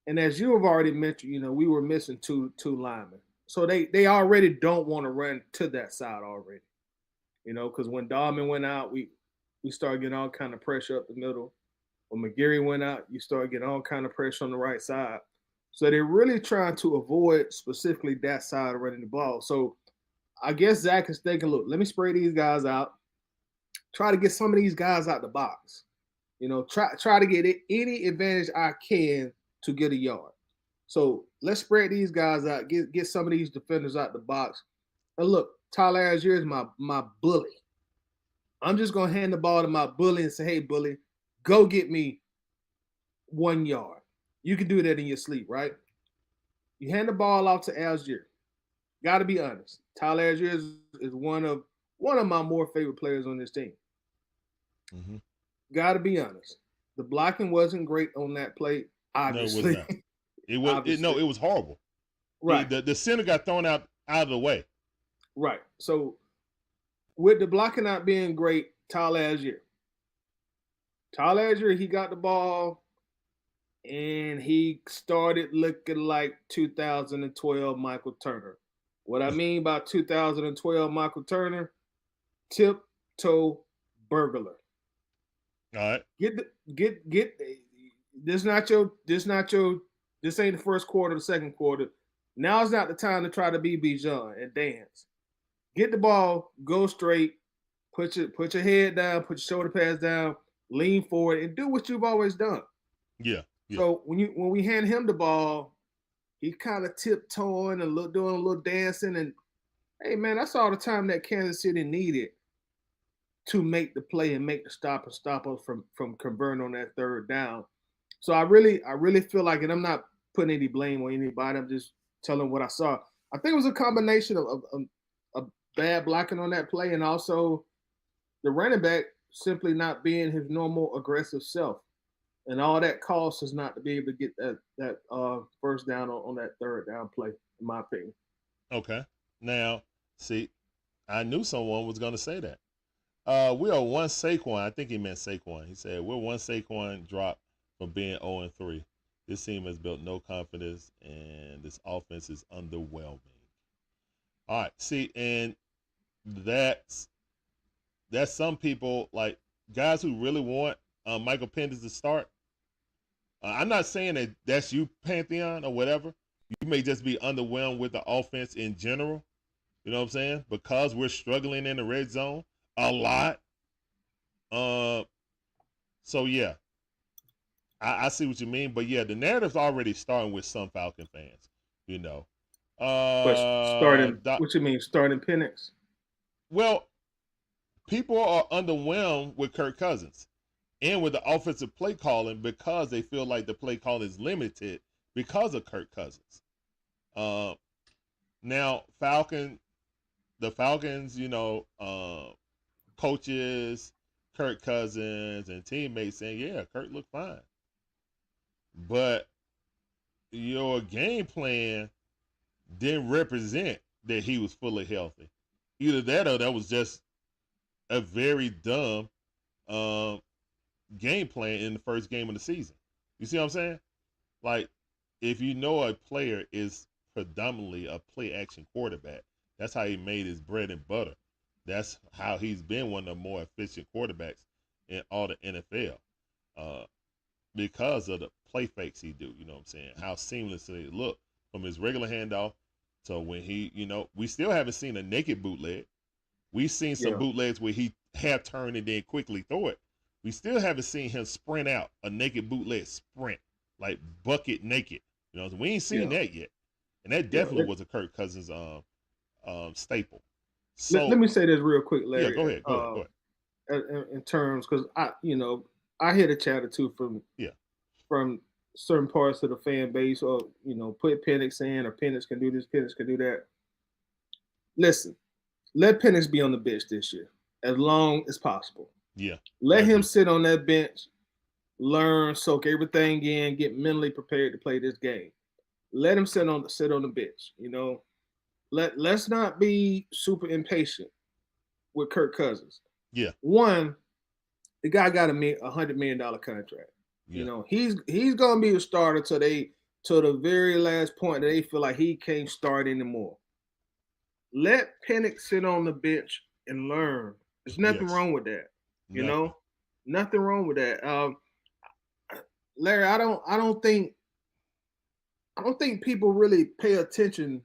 And as you have already mentioned, we were missing two linemen. So they already don't want to run to that side already. Because when Dahlman went out, we started getting all kind of pressure up the middle. When McGarry went out, you start getting all kind of pressure on the right side. So they're really trying to avoid specifically that side of running the ball. So I guess Zach is thinking, look, let me spray these guys out. Try to get some of these guys out the box. Try to get any advantage I can to get a yard. So let's spread these guys out, get some of these defenders out the box. And look, Tyler Algier is my bully. I'm just going to hand the ball to my bully and say, hey, bully, go get me 1 yard. You can do that in your sleep, right? You hand the ball off to Algier. Got to be honest. Tyler Algier is one of my more favorite players on this team. Mm-hmm. Got to be honest. The blocking wasn't great on that play, obviously. No, it was not. It was horrible. Right. The center got thrown out of the way. Right. So with the blocking not being great, Tyler Algier, he got the ball and he started looking like 2012 Michael Turner. What I mean by 2012 Michael Turner, tiptoe burglar. All right. This ain't the first quarter, the second quarter. Now is not the time to try to be Bijan and dance. Get the ball, go straight, put your head down, put your shoulder pads down, lean forward, and do what you've always done. Yeah. So when we hand him the ball, he kind of tiptoeing and doing a little dancing. And hey, man, that's all the time that Kansas City needed to make the play and make the stop and stop us from converting on that 3rd down. So I really feel like, and I'm not putting any blame on anybody, I'm just telling what I saw. I think it was a combination of bad blocking on that play and also the running back simply not being his normal aggressive self. And all that costs is not to be able to get that first down on that 3rd down play, in my opinion. Okay. Now, see, I knew someone was going to say that. We are 1 Saquon. I think he meant Saquon. He said, we're 1 Saquon drop from being 0-3. This team has built no confidence, and this offense is underwhelming. All right. See, and that's some people, like guys who really want Michael Penix to start. I'm not saying that that's you, Pantheon, or whatever. You may just be underwhelmed with the offense in general. You know what I'm saying? Because we're struggling in the red zone a lot. So, yeah. I see what you mean. But, yeah, the narrative's already starting with some Falcon fans, What you mean, starting Penix? Well, people are underwhelmed with Kirk Cousins and with the offensive play calling because they feel like the play calling is limited because of Kirk Cousins. Now, the Falcons, coaches, Kirk Cousins, and teammates saying, yeah, Kirk looked fine. But your game plan didn't represent that he was fully healthy. Either that or that was just a very dumb game plan in the first game of the season. You see what I'm saying? Like, if you know a player is predominantly a play action quarterback, that's how he made his bread and butter. That's how he's been one of the more efficient quarterbacks in all the NFL because of the play fakes he do. You know what I'm saying? How seamlessly it look from his regular handoff to when he, we still haven't seen a naked bootleg. We've seen some bootlegs where he half turn and then quickly throw it. We still haven't seen him sprint out a naked bootleg sprint, like bucket naked. We ain't seen that yet. And that definitely was a Kirk Cousins staple. So let me say this real quick, Larry. Yeah, go ahead. In terms, because I hear the chatter too from certain parts of the fan base, or put Penix in, or Penix can do this, Penix can do that. Listen, let Penix be on the bench this year as long as possible. Yeah. Let him sit on that bench, learn, soak everything in, get mentally prepared to play this game. Let him sit on the bench. Let's not be super impatient with Kirk Cousins. Yeah. One, the guy got a $100 million contract. Yeah. He's gonna be a starter till the very last point that they feel like he can't start anymore. Let Penix sit on the bench and learn. There's nothing wrong with that. Nothing wrong with that. Larry, I don't think people really pay attention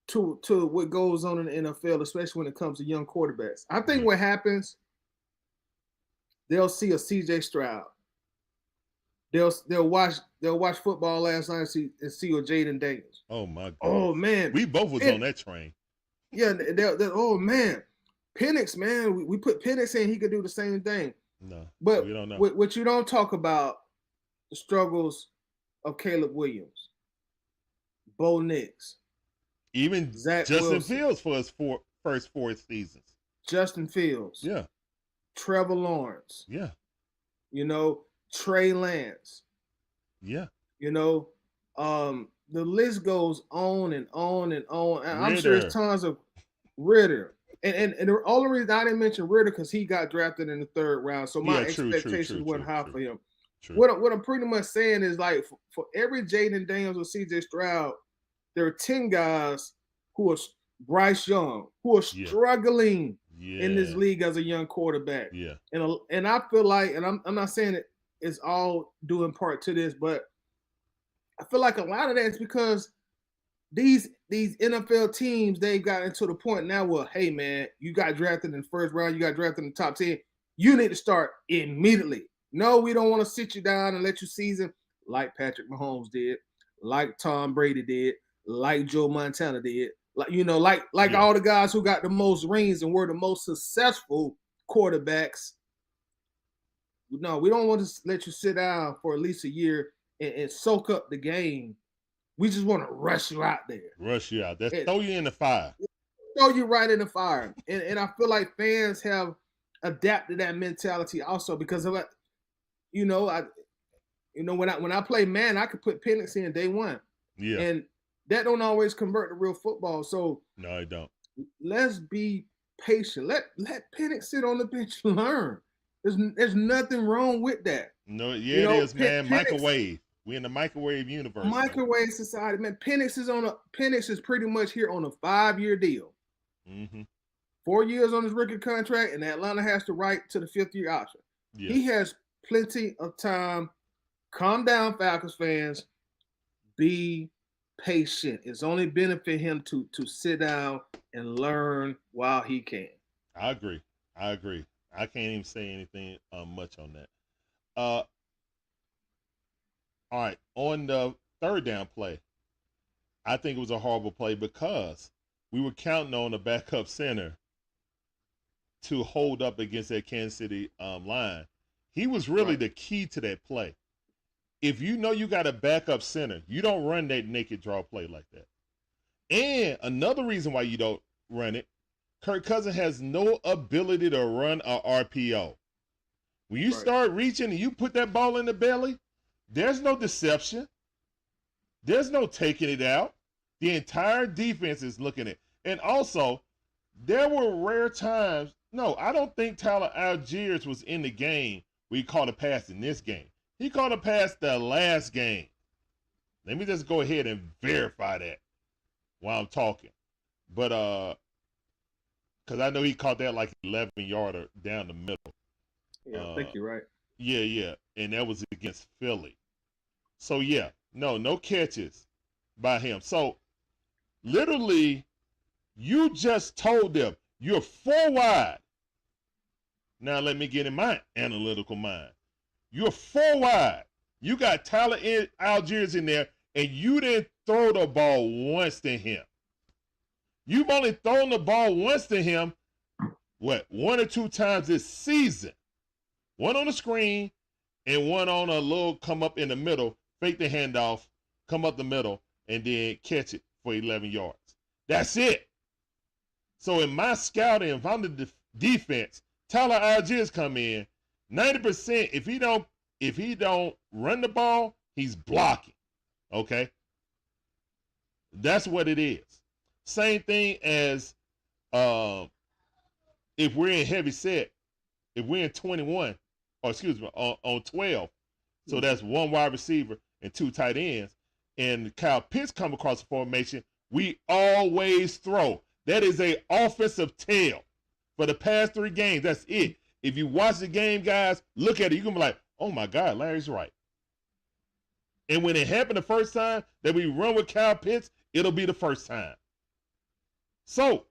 to what goes on in the NFL, especially when it comes to young quarterbacks. I think what happens, they'll see a CJ Stroud. They'll watch football last night and see a Jaden Daniels. Oh my God. Oh man, we both was on that train. Yeah, oh man, Penix, man, we put Penix in, he could do the same thing. No, but we don't know. What you don't talk about the struggles of Caleb Williams, Bo Nix, even Zach Justin Wilson. Fields for his first 4 seasons. Justin Fields, yeah, Trevor Lawrence, yeah, Trey Lance, yeah, the list goes on and on and on. And I'm sure there's tons of Ritter. And the only reason I didn't mention Ritter because he got drafted in the 3rd round, so my expectations weren't high for him. True. What I'm pretty much saying is, like, for every Jaden Daniels or CJ Stroud, there are 10 guys who are Bryce Young, who are struggling in this league as a young quarterback. Yeah. And I feel like, and I'm not saying it's all due in part to this, but I feel like a lot of that is because these NFL teams, they've gotten to the point now where, hey man, you got drafted in the 1st round, you got drafted in the top 10, you need to start immediately. No, we don't want to sit you down and let you season like Patrick Mahomes did, like Tom Brady did, like Joe Montana did, like all the guys who got the most rings and were the most successful quarterbacks. No, we don't want to let you sit down for at least a year and soak up the game. We just want to rush you out there. Rush you out. Throw you in the fire. Throw you right in the fire. And I feel like fans have adapted that mentality also because of it. When I play man, I could put Penix in day one. Yeah. And that don't always convert to real football. So no, I don't. Let's be patient. Let Penix sit on the bench and learn. There's nothing wrong with that. No, it is, man. Microwave. We in the microwave universe. Microwave society, man. Penix is pretty much here on a 5-year deal. Mm-hmm. 4 years on his rookie contract, and Atlanta has the right to the 5th year option. Yeah. He has plenty of time. Calm down, Falcons fans. Be patient. It's only benefit him to sit down and learn while he can. I agree. I can't even say anything much on that. All right, on the 3rd down play, I think it was a horrible play because we were counting on the backup center to hold up against that Kansas City line. He was really Right. the key to that play. If you know you got a backup center, you don't run that naked draw play like that. And another reason why you don't run it, Kirk Cousins has no ability to run a RPO. When you Right. start reaching and you put that ball in the belly, there's no deception. There's no taking it out. The entire defense is looking at it. And also, there were rare times. No, I don't think Tyler Algiers was in the game where he caught a pass in this game. He caught a pass the last game. Let me just go ahead and verify that while I'm talking. But because I know he caught that like 11-yarder down the middle. Yeah, I think you're right. Yeah. And that was against Philly. So, yeah, no catches by him. So, literally, you just told them you're 4 wide. Now, let me get in my analytical mind. You're 4 wide. You got Tyler Algiers in there, and you didn't throw the ball once to him. You've only thrown the ball once to him, what, 1 or 2 times this season. One on the screen and one on a little come up in the middle, fake the handoff, come up the middle, and then catch it for 11 yards. That's it. So in my scouting, if I'm the defense, Tyler Algiers come in, 90%, if he don't run the ball, he's blocking. Okay? That's what it is. Same thing as if we're in heavy set, if we're in 21, or excuse me, on 12, so that's 1 wide receiver and 2 tight ends, and Kyle Pitts come across the formation, we always throw. That is a offensive tail. For the past 3 games, that's it. If you watch the game, guys, look at it. You're going to be like, oh, my God, Larry's right. And when it happened the first time that we run with Kyle Pitts, it'll be the first time. So,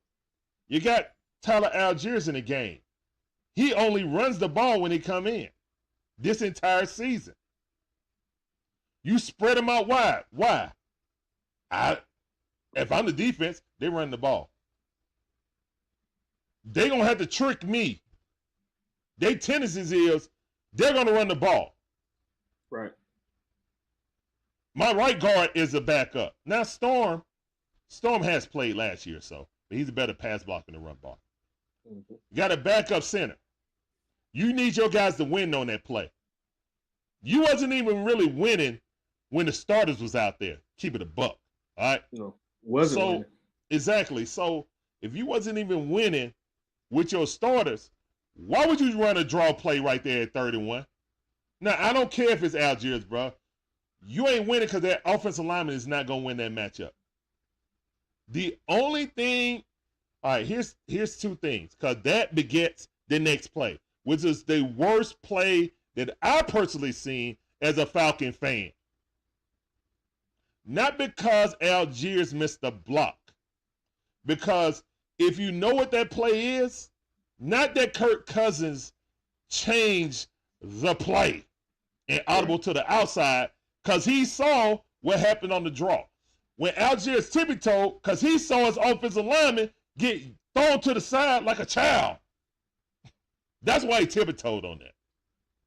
you got Tyler Algiers in the game. He only runs the ball when he come in this entire season. You spread him out wide. Why? If I'm the defense, they run the ball. They're going to have to trick me. Their tendencies is they're going to run the ball. Right. My right guard is a backup. Now, Storm has played last year or so, but he's a better pass blocker than run blocker. Mm-hmm. You got a backup center. You need your guys to win on that play. You wasn't even really winning when the starters was out there. Keep it a buck, all right? No, wasn't winning. Exactly. So if you wasn't even winning with your starters, why would you run a draw play right there at 31? Now, I don't care if it's Algiers, bro. You ain't winning because that offensive lineman is not going to win that matchup. The only thing, all right, here's 2 things, because that begets the next play, which is the worst play that I personally seen as a Falcon fan. Not because Algiers missed the block, because if you know what that play is, not that Kirk Cousins changed the play and audible to the outside, because he saw what happened on the draw. When Algiers tippy-toed, because he saw his offensive lineman get thrown to the side like a child. That's why he tippy-toed on that.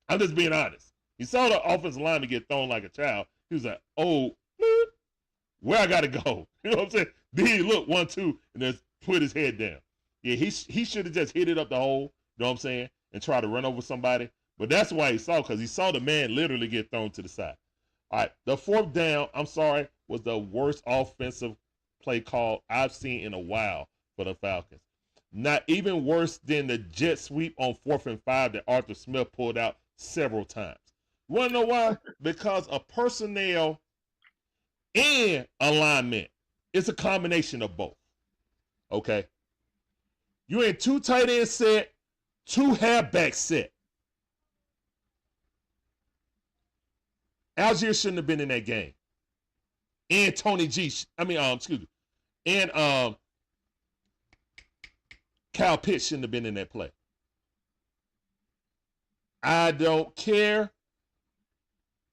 I'm just being honest. He saw the offensive lineman get thrown like a child. He was like, oh, where I got to go? You know what I'm saying? Then he looked 1, 2, and then put his head down. Yeah, he should have just hit it up the hole, you know what I'm saying, and try to run over somebody. But that's why he saw, because he saw the man literally get thrown to the side. All right, the 4th down, I'm sorry, was the worst offensive play call I've seen in a while for the Falcons. Not even worse than the jet sweep on 4th and 5 that Arthur Smith pulled out several times. You want to know why? Because of personnel and alignment. It's a combination of both. Okay? You're in 2 tight end set, 2 halfback set. Algiers shouldn't have been in that game. And Tony G, and Kyle Pitts shouldn't have been in that play. I don't care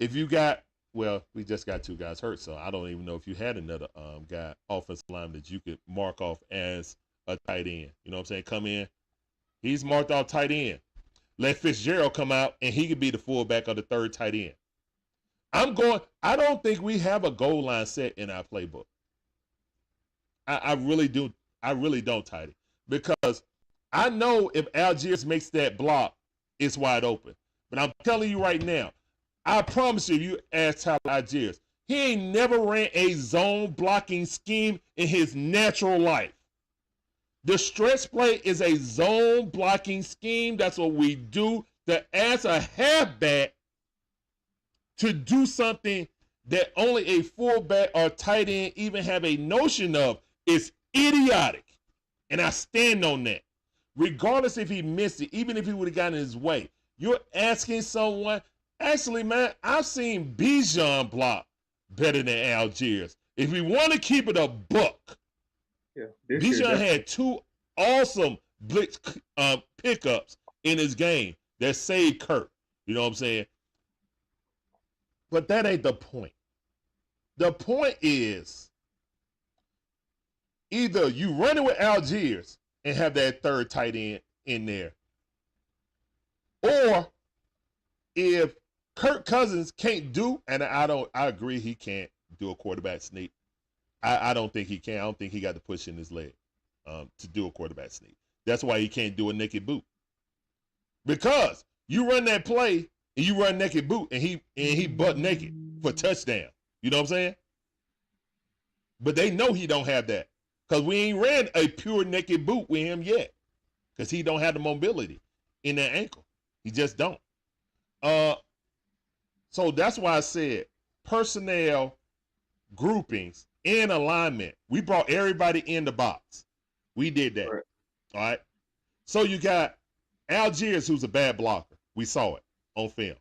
if you got, well, we just got 2 guys hurt, so I don't even know if you had another guy, offensive line, that you could mark off as a tight end. You know what I'm saying? Come in, He's marked off tight end. Let Fitzgerald come out, and he could be the fullback or the third tight end. I don't think we have a goal line set in our playbook. I really do. I really don't, tight end. Because I know if Algiers makes that block, it's wide open. But I'm telling you right now, I promise you ask Tyler Algiers, he ain't never ran a zone blocking scheme in his natural life. The stretch play is a zone blocking scheme. That's what we do to ask a halfback to do something that only a fullback or tight end even have a notion of. Is idiotic. And I stand on that. Regardless if he missed it, even if he would have gotten in his way. You're asking someone, actually, man, I've seen Bijan block better than Algiers. If we want to keep it a buck, Bijan had 2 awesome blitz pickups in his game that saved Kirk. You know what I'm saying? But that ain't the point. The point is, either you run it with Algiers and have that third tight end in there, or if Kirk Cousins can't do, and I agree he can't do a quarterback sneak. I don't think he can. I don't think he got the push in his leg to do a quarterback sneak. That's why he can't do a naked boot. Because you run that play and you run naked boot and he butt naked for touchdown. You know what I'm saying? But they know he don't have that. Because we ain't ran a pure naked boot with him yet. Because he don't have the mobility in that ankle. He just don't. So that's why I said personnel groupings and alignment. We brought everybody in the box. We did that. Right. All right. So you got Algiers, who's a bad blocker. We saw it on film.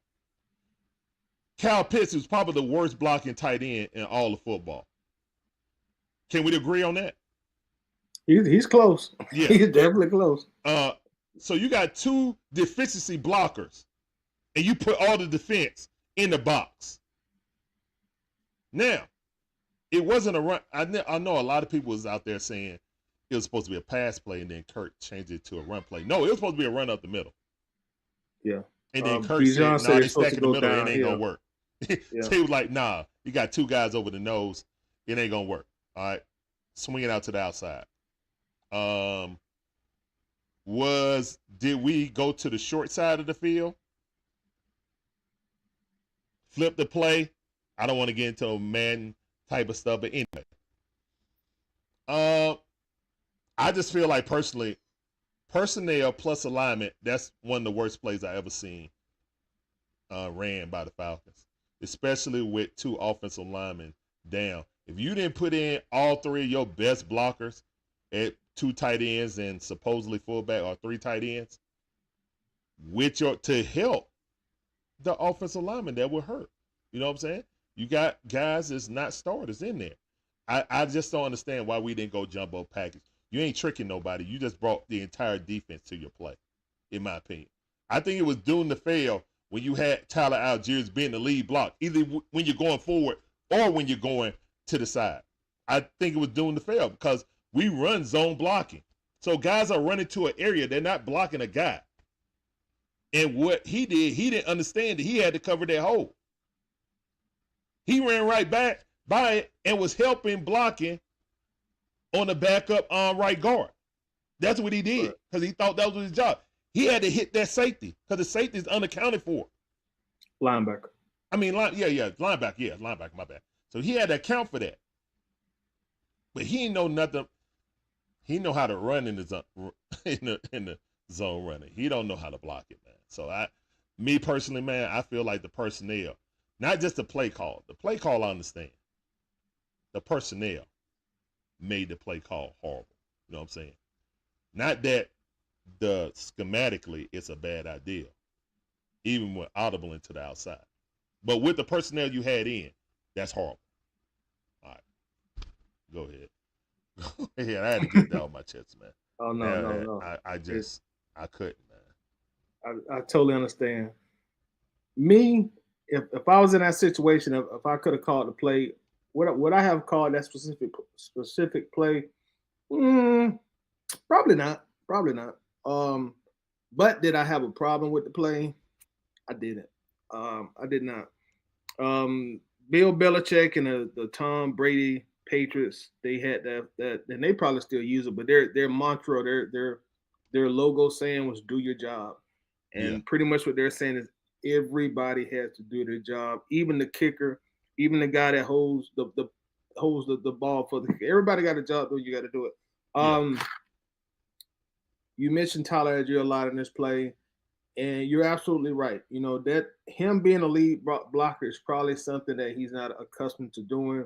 Kyle Pitts, who's probably the worst blocking tight end in all of football. Can we agree on that? He's close. Yeah. He's definitely close. So you got 2 deficiency blockers, and you put all the defense in the box. Now, it wasn't a run. I know a lot of people was out there saying it was supposed to be a pass play, and then Kirk changed it to a run play. No, it was supposed to be a run up the middle. Yeah. And then Kirk said, "No, they stack in the middle. It ain't gonna work." So he was like, "Nah, you got 2 guys over the nose. It ain't gonna work." All right, swing it out to the outside. Did we go to the short side of the field? Flip the play? I don't want to get into a Madden type of stuff, but anyway. I just feel like personally, personnel plus alignment, that's one of the worst plays I ever seen ran by the Falcons, especially with 2 offensive linemen down. If you didn't put in all 3 of your best blockers at 2 tight ends and supposedly fullback or 3 tight ends to help the offensive lineman, that would hurt. You know what I'm saying? You got guys that's not starters in there. I just don't understand why we didn't go jumbo package. You ain't tricking nobody. You just brought the entire defense to your play, in my opinion. I think it was doomed to fail when you had Tyler Algiers being the lead block, either when you're going forward or when you're going to the side. I think it was doomed to fail because we run zone blocking. So guys are running to an area. They're not blocking a guy. And what he did, he didn't understand that he had to cover that hole. He ran right back by it and was helping blocking on the backup right guard. That's what he did because he thought that was his job. He had to hit that safety because the safety is unaccounted for. Linebacker. I mean, linebacker, my bad. So he had to account for that. But he didn't know nothing. He know how to run in the zone running. He don't know how to block it, man. So me personally, man, I feel like the personnel, not just the play call. The play call I understand. The personnel made the play call horrible. You know what I'm saying? Not that schematically it's a bad idea, even with audibling to the outside. But with the personnel you had in, that's horrible. All right. Go ahead. Yeah, I had to get that off my chest, man. Oh, no. I couldn't, man. I totally understand. Me, if I was in that situation, if I could have called the play, would I have called that specific play? Probably not. But did I have a problem with the play? I didn't. I did not. Bill Belichick and the Tom Brady Patriots, they had that, and they probably still use it. But their mantra, their logo saying was "Do your job," Yeah. and pretty much what they're saying is everybody has to do their job, even the kicker, even the guy that holds the ball for the kicker. Everybody got a job, though. You got to do it. Yeah. You mentioned Tyler Algier a lot in this play. And you're absolutely right. You know, that him being a lead blocker is probably something that he's not accustomed to doing.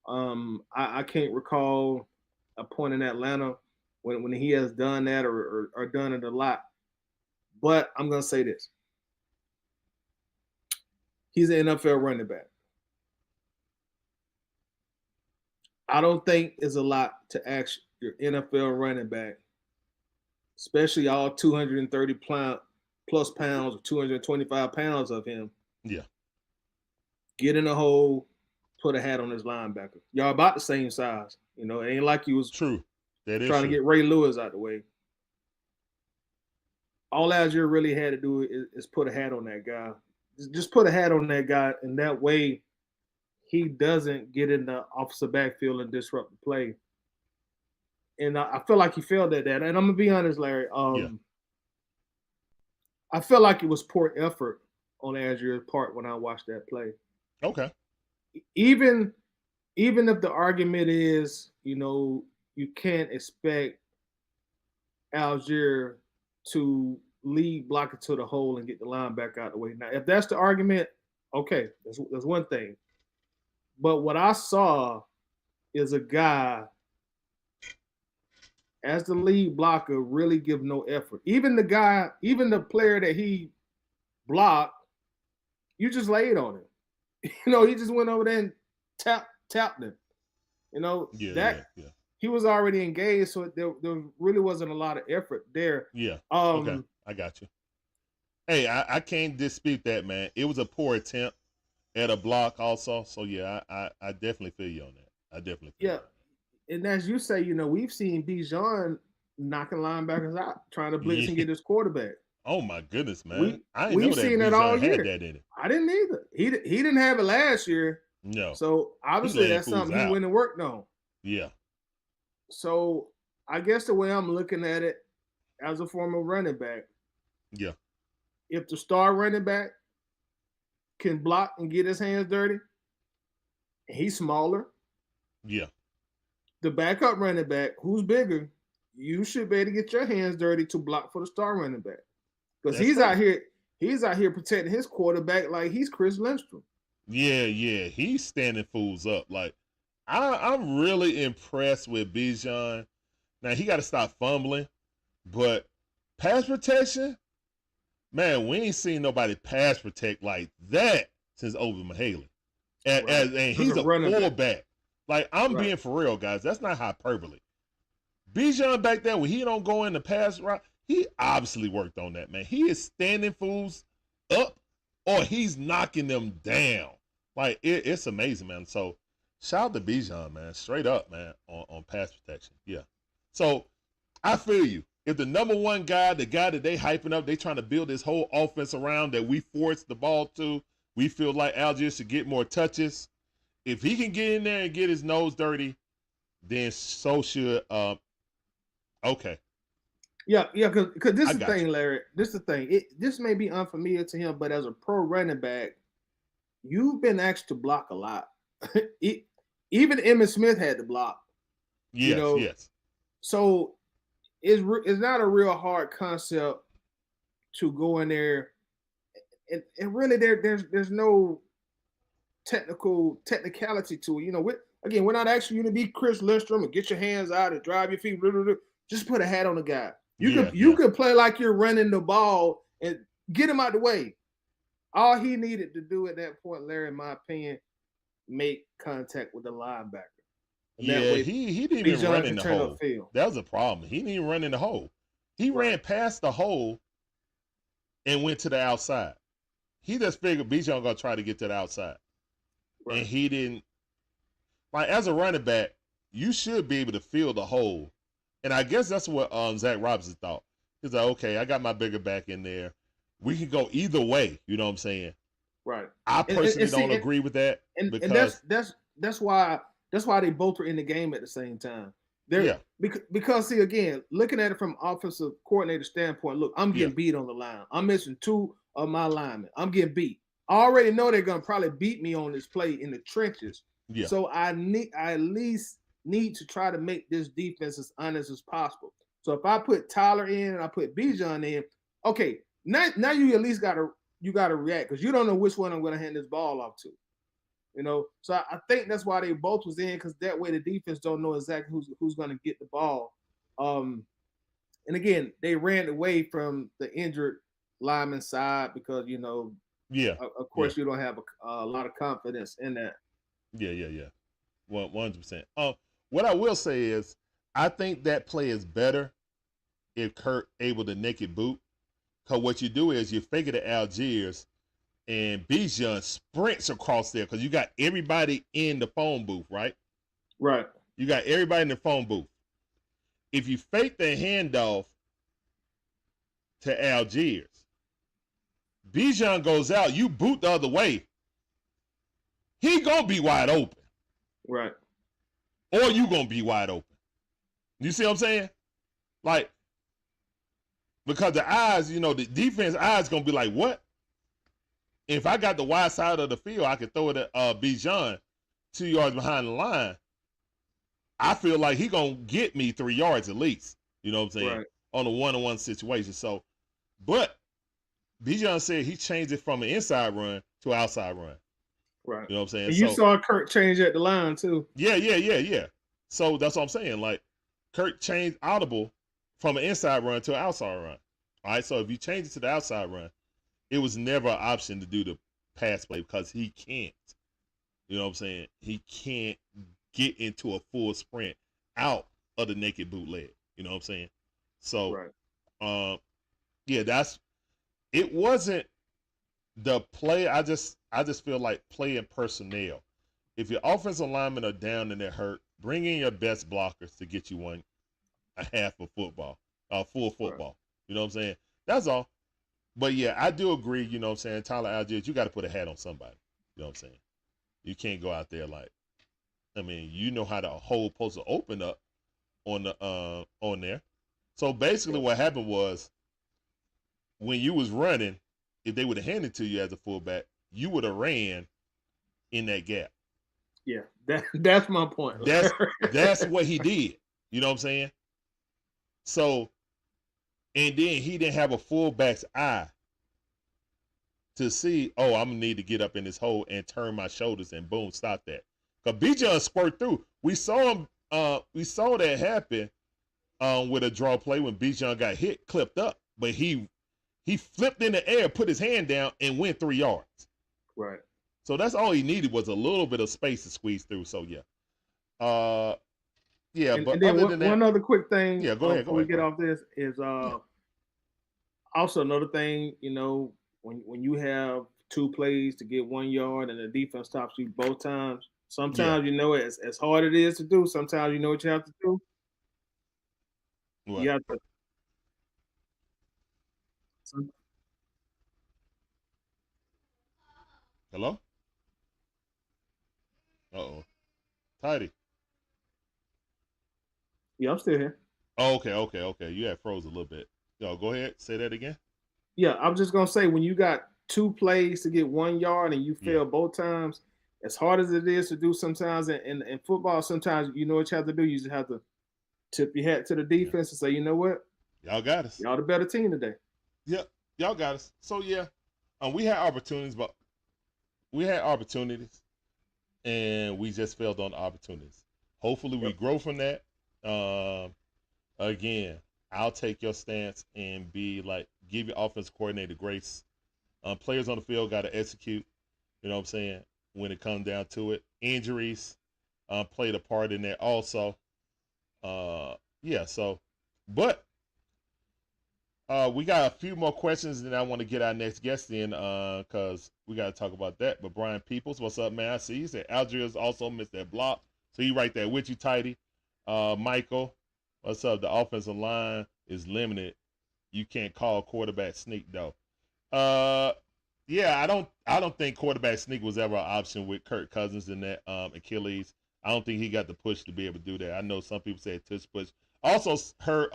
I can't recall a point in Atlanta when he has done that or done it a lot. But I'm going to say this. He's an NFL running back. I don't think it's a lot to ask your NFL running back, especially all 230 plus pounds or 225 pounds of him. Yeah. Get in a hole, put a hat on his linebacker. Y'all about the same size. You know, it ain't like you was True. That is trying true. to get Ray Lewis out the way. All Algier really had to do is put a hat on that guy. Just put a hat on that guy, and that way he doesn't get in the offensive backfield and disrupt the play. And I feel like he failed at that. And I'm going to be honest, Larry. I felt like it was poor effort on Algier's part when I watched that play. Okay. Even if the argument is, you know, you can't expect Algier to lead block it to the hole and get the linebacker out of the way. Now, if that's the argument, okay, that's one thing. But what I saw is a guy as the lead blocker really give no effort. Even the player that he blocked, you just laid on him. You know, he just went over there and tapped him. You know, he was already engaged, so there really wasn't a lot of effort there. Yeah. Okay. I got you. Hey, I can't dispute that, man. It was a poor attempt at a block also. So yeah, I definitely feel you on that. I definitely feel you. And as you say, you know, we've seen Bijan knocking linebackers out, trying to blitz and get his quarterback. Oh my goodness, man! We've seen that all year. Had that in it. I didn't either. He didn't have it last year. No. So obviously that's something he went and worked on. Yeah. So I guess the way I'm looking at it as a former running back. Yeah. If the star running back can block and get his hands dirty, and he's smaller. Yeah. The backup running back, who's bigger, you should be able to get your hands dirty to block for the star running back. Because he's out here protecting his quarterback like he's Chris Lindstrom. Yeah. He's standing fools up. Like, I'm really impressed with Bijan. Now, he got to stop fumbling, but pass protection, man, we ain't seen nobody pass protect like that since Over Mahaley. And he's a fullback. Like, I'm being for real, guys. That's not hyperbole. Bijan back there, when he don't go in the pass route, he obviously worked on that, man. He is standing fools up or he's knocking them down. Like, it's amazing, man. So, shout out to Bijan, man. Straight up, man, on pass protection. Yeah. So, I feel you. If the number one guy, the guy that they hyping up, they trying to build this whole offense around that we force the ball to, we feel like Algier should get more touches. If he can get in there and get his nose dirty, then so should okay. Yeah, because this is the thing, Larry. This is the thing. This may be unfamiliar to him, but as a pro running back, you've been asked to block a lot. Even Emmitt Smith had to block. Yes, you know? Yes. So it's not a real hard concept to go in there, and really there's no technicality to it. You know, we're not asking you to be Chris Lindstrom and get your hands out and drive your feet. Just put a hat on the guy. You could play like you're running the ball and get him out the way. All he needed to do at that point, Larry, in my opinion, make contact with the linebacker. Yeah, he didn't even run in the hole. That was a problem. He didn't even run in the hole. He ran past the hole and went to the outside. He just figured Bijan gonna try to get to the outside. Right. And he didn't. Like, as a running back, you should be able to fill the hole. And I guess that's what Zach Robinson thought. He's like, okay, I got my bigger back in there. We can go either way. You know what I'm saying? Right. I personally see, don't agree with that and because that's why they both were in the game at the same time. They're because see, again, looking at it from offensive coordinator standpoint, look, I'm getting beat on the line. I'm missing 2 of my linemen. I'm getting beat. I already know they're gonna probably beat me on this play in the trenches. Yeah. So I at least need to try to make this defense as honest as possible. So if I put Tyler in and I put Bijan in, okay, now you at least gotta react because you don't know which one I'm gonna hand this ball off to. You know, so I think that's why they both was in, because that way the defense don't know exactly who's going to get the ball. And again, they ran away from the injured lineman side because, you know, of course you don't have a lot of confidence in that. Yeah. 100%. What I will say is, I think that play is better if Kurt able to naked boot, because what you do is you fake it to Algiers. And Bijan sprints across there because you got everybody in the phone booth, right? Right. You got everybody in the phone booth. If you fake the handoff to Algiers, Bijan goes out, you boot the other way, he gonna be wide open. Right. Or you gonna be wide open. You see what I'm saying? Like, because the eyes, you know, the defense eyes gonna be like, what? If I got the wide side of the field, I could throw it at Bijan 2 yards behind the line. I feel like he gonna get me 3 yards at least. You know what I'm saying? Right. On a one-on-one situation. So, but Bijan said he changed it from an inside run to an outside run. Right. You know what I'm saying? And you saw Kurt change at the line too. Yeah. So that's what I'm saying. Like, Kurt changed audible from an inside run to an outside run. All right. So if you change it to the outside run, it was never an option to do the pass play because he can't. You know what I'm saying? He can't get into a full sprint out of the naked bootleg. You know what I'm saying? So, it wasn't the play. I just feel like playing personnel. If your offensive linemen are down and they're hurt, bring in your best blockers to get you a half of football, full football. Right. You know what I'm saying? That's all. But yeah, I do agree, you know what I'm saying, Tyler Algiers, you got to put a hat on somebody. You know what I'm saying? You can't go out there like, I mean, you know how the hole supposed to open up on there. So basically what happened was, when you was running, if they would have handed it to you as a fullback, you would have ran in that gap. Yeah, that's my point. That's what he did. You know what I'm saying? So, and then he didn't have a fullback's eye to see, oh, I'm going to need to get up in this hole and turn my shoulders and boom, stop that. Because Bijan spurt through. We saw him, we saw that happen with a draw play when Bijan got hit, clipped up. But he flipped in the air, put his hand down, and went 3 yards. Right. So that's all he needed was a little bit of space to squeeze through. So, yeah. Yeah, and, but and then other than that, one other quick thing. Yeah, go ahead. Before we get off this is also another thing. You know, when you have 2 plays to get 1 yard and the defense stops you both times, sometimes you know as hard it is to do. Sometimes you know what you have to do. What? You have to. Hello? Uh-oh. Tidy. Yeah, I'm still here. Oh, okay. You had froze a little bit. Yo, go ahead. Say that again. Yeah, I'm just going to say, when you got 2 plays to get 1 yard and you fail both times, as hard as it is to do sometimes in football, sometimes you know what you have to do. You just have to tip your hat to the defense and say, you know what? Y'all got us. Y'all the better team today. Yep. Y'all got us. So, yeah, we had opportunities, and we just failed on the opportunities. Hopefully we grow from that. Again, I'll take your stance and be like, give your offense coordinator grace. Players on the field got to execute. You know what I'm saying? When it comes down to it, injuries played a part in that also. But we got a few more questions, and I want to get our next guest in because we got to talk about that. But Brian Peoples, what's up, man? I see you said Algiers also missed that block, so he right there with you, Tidy. Michael, what's up? The offensive line is limited you can't call quarterback sneak though. Yeah, I don't think quarterback sneak was ever an option with Kirk Cousins in that Achilles. I don't think he got the push to be able to do that. I know some people say tush push. Also heard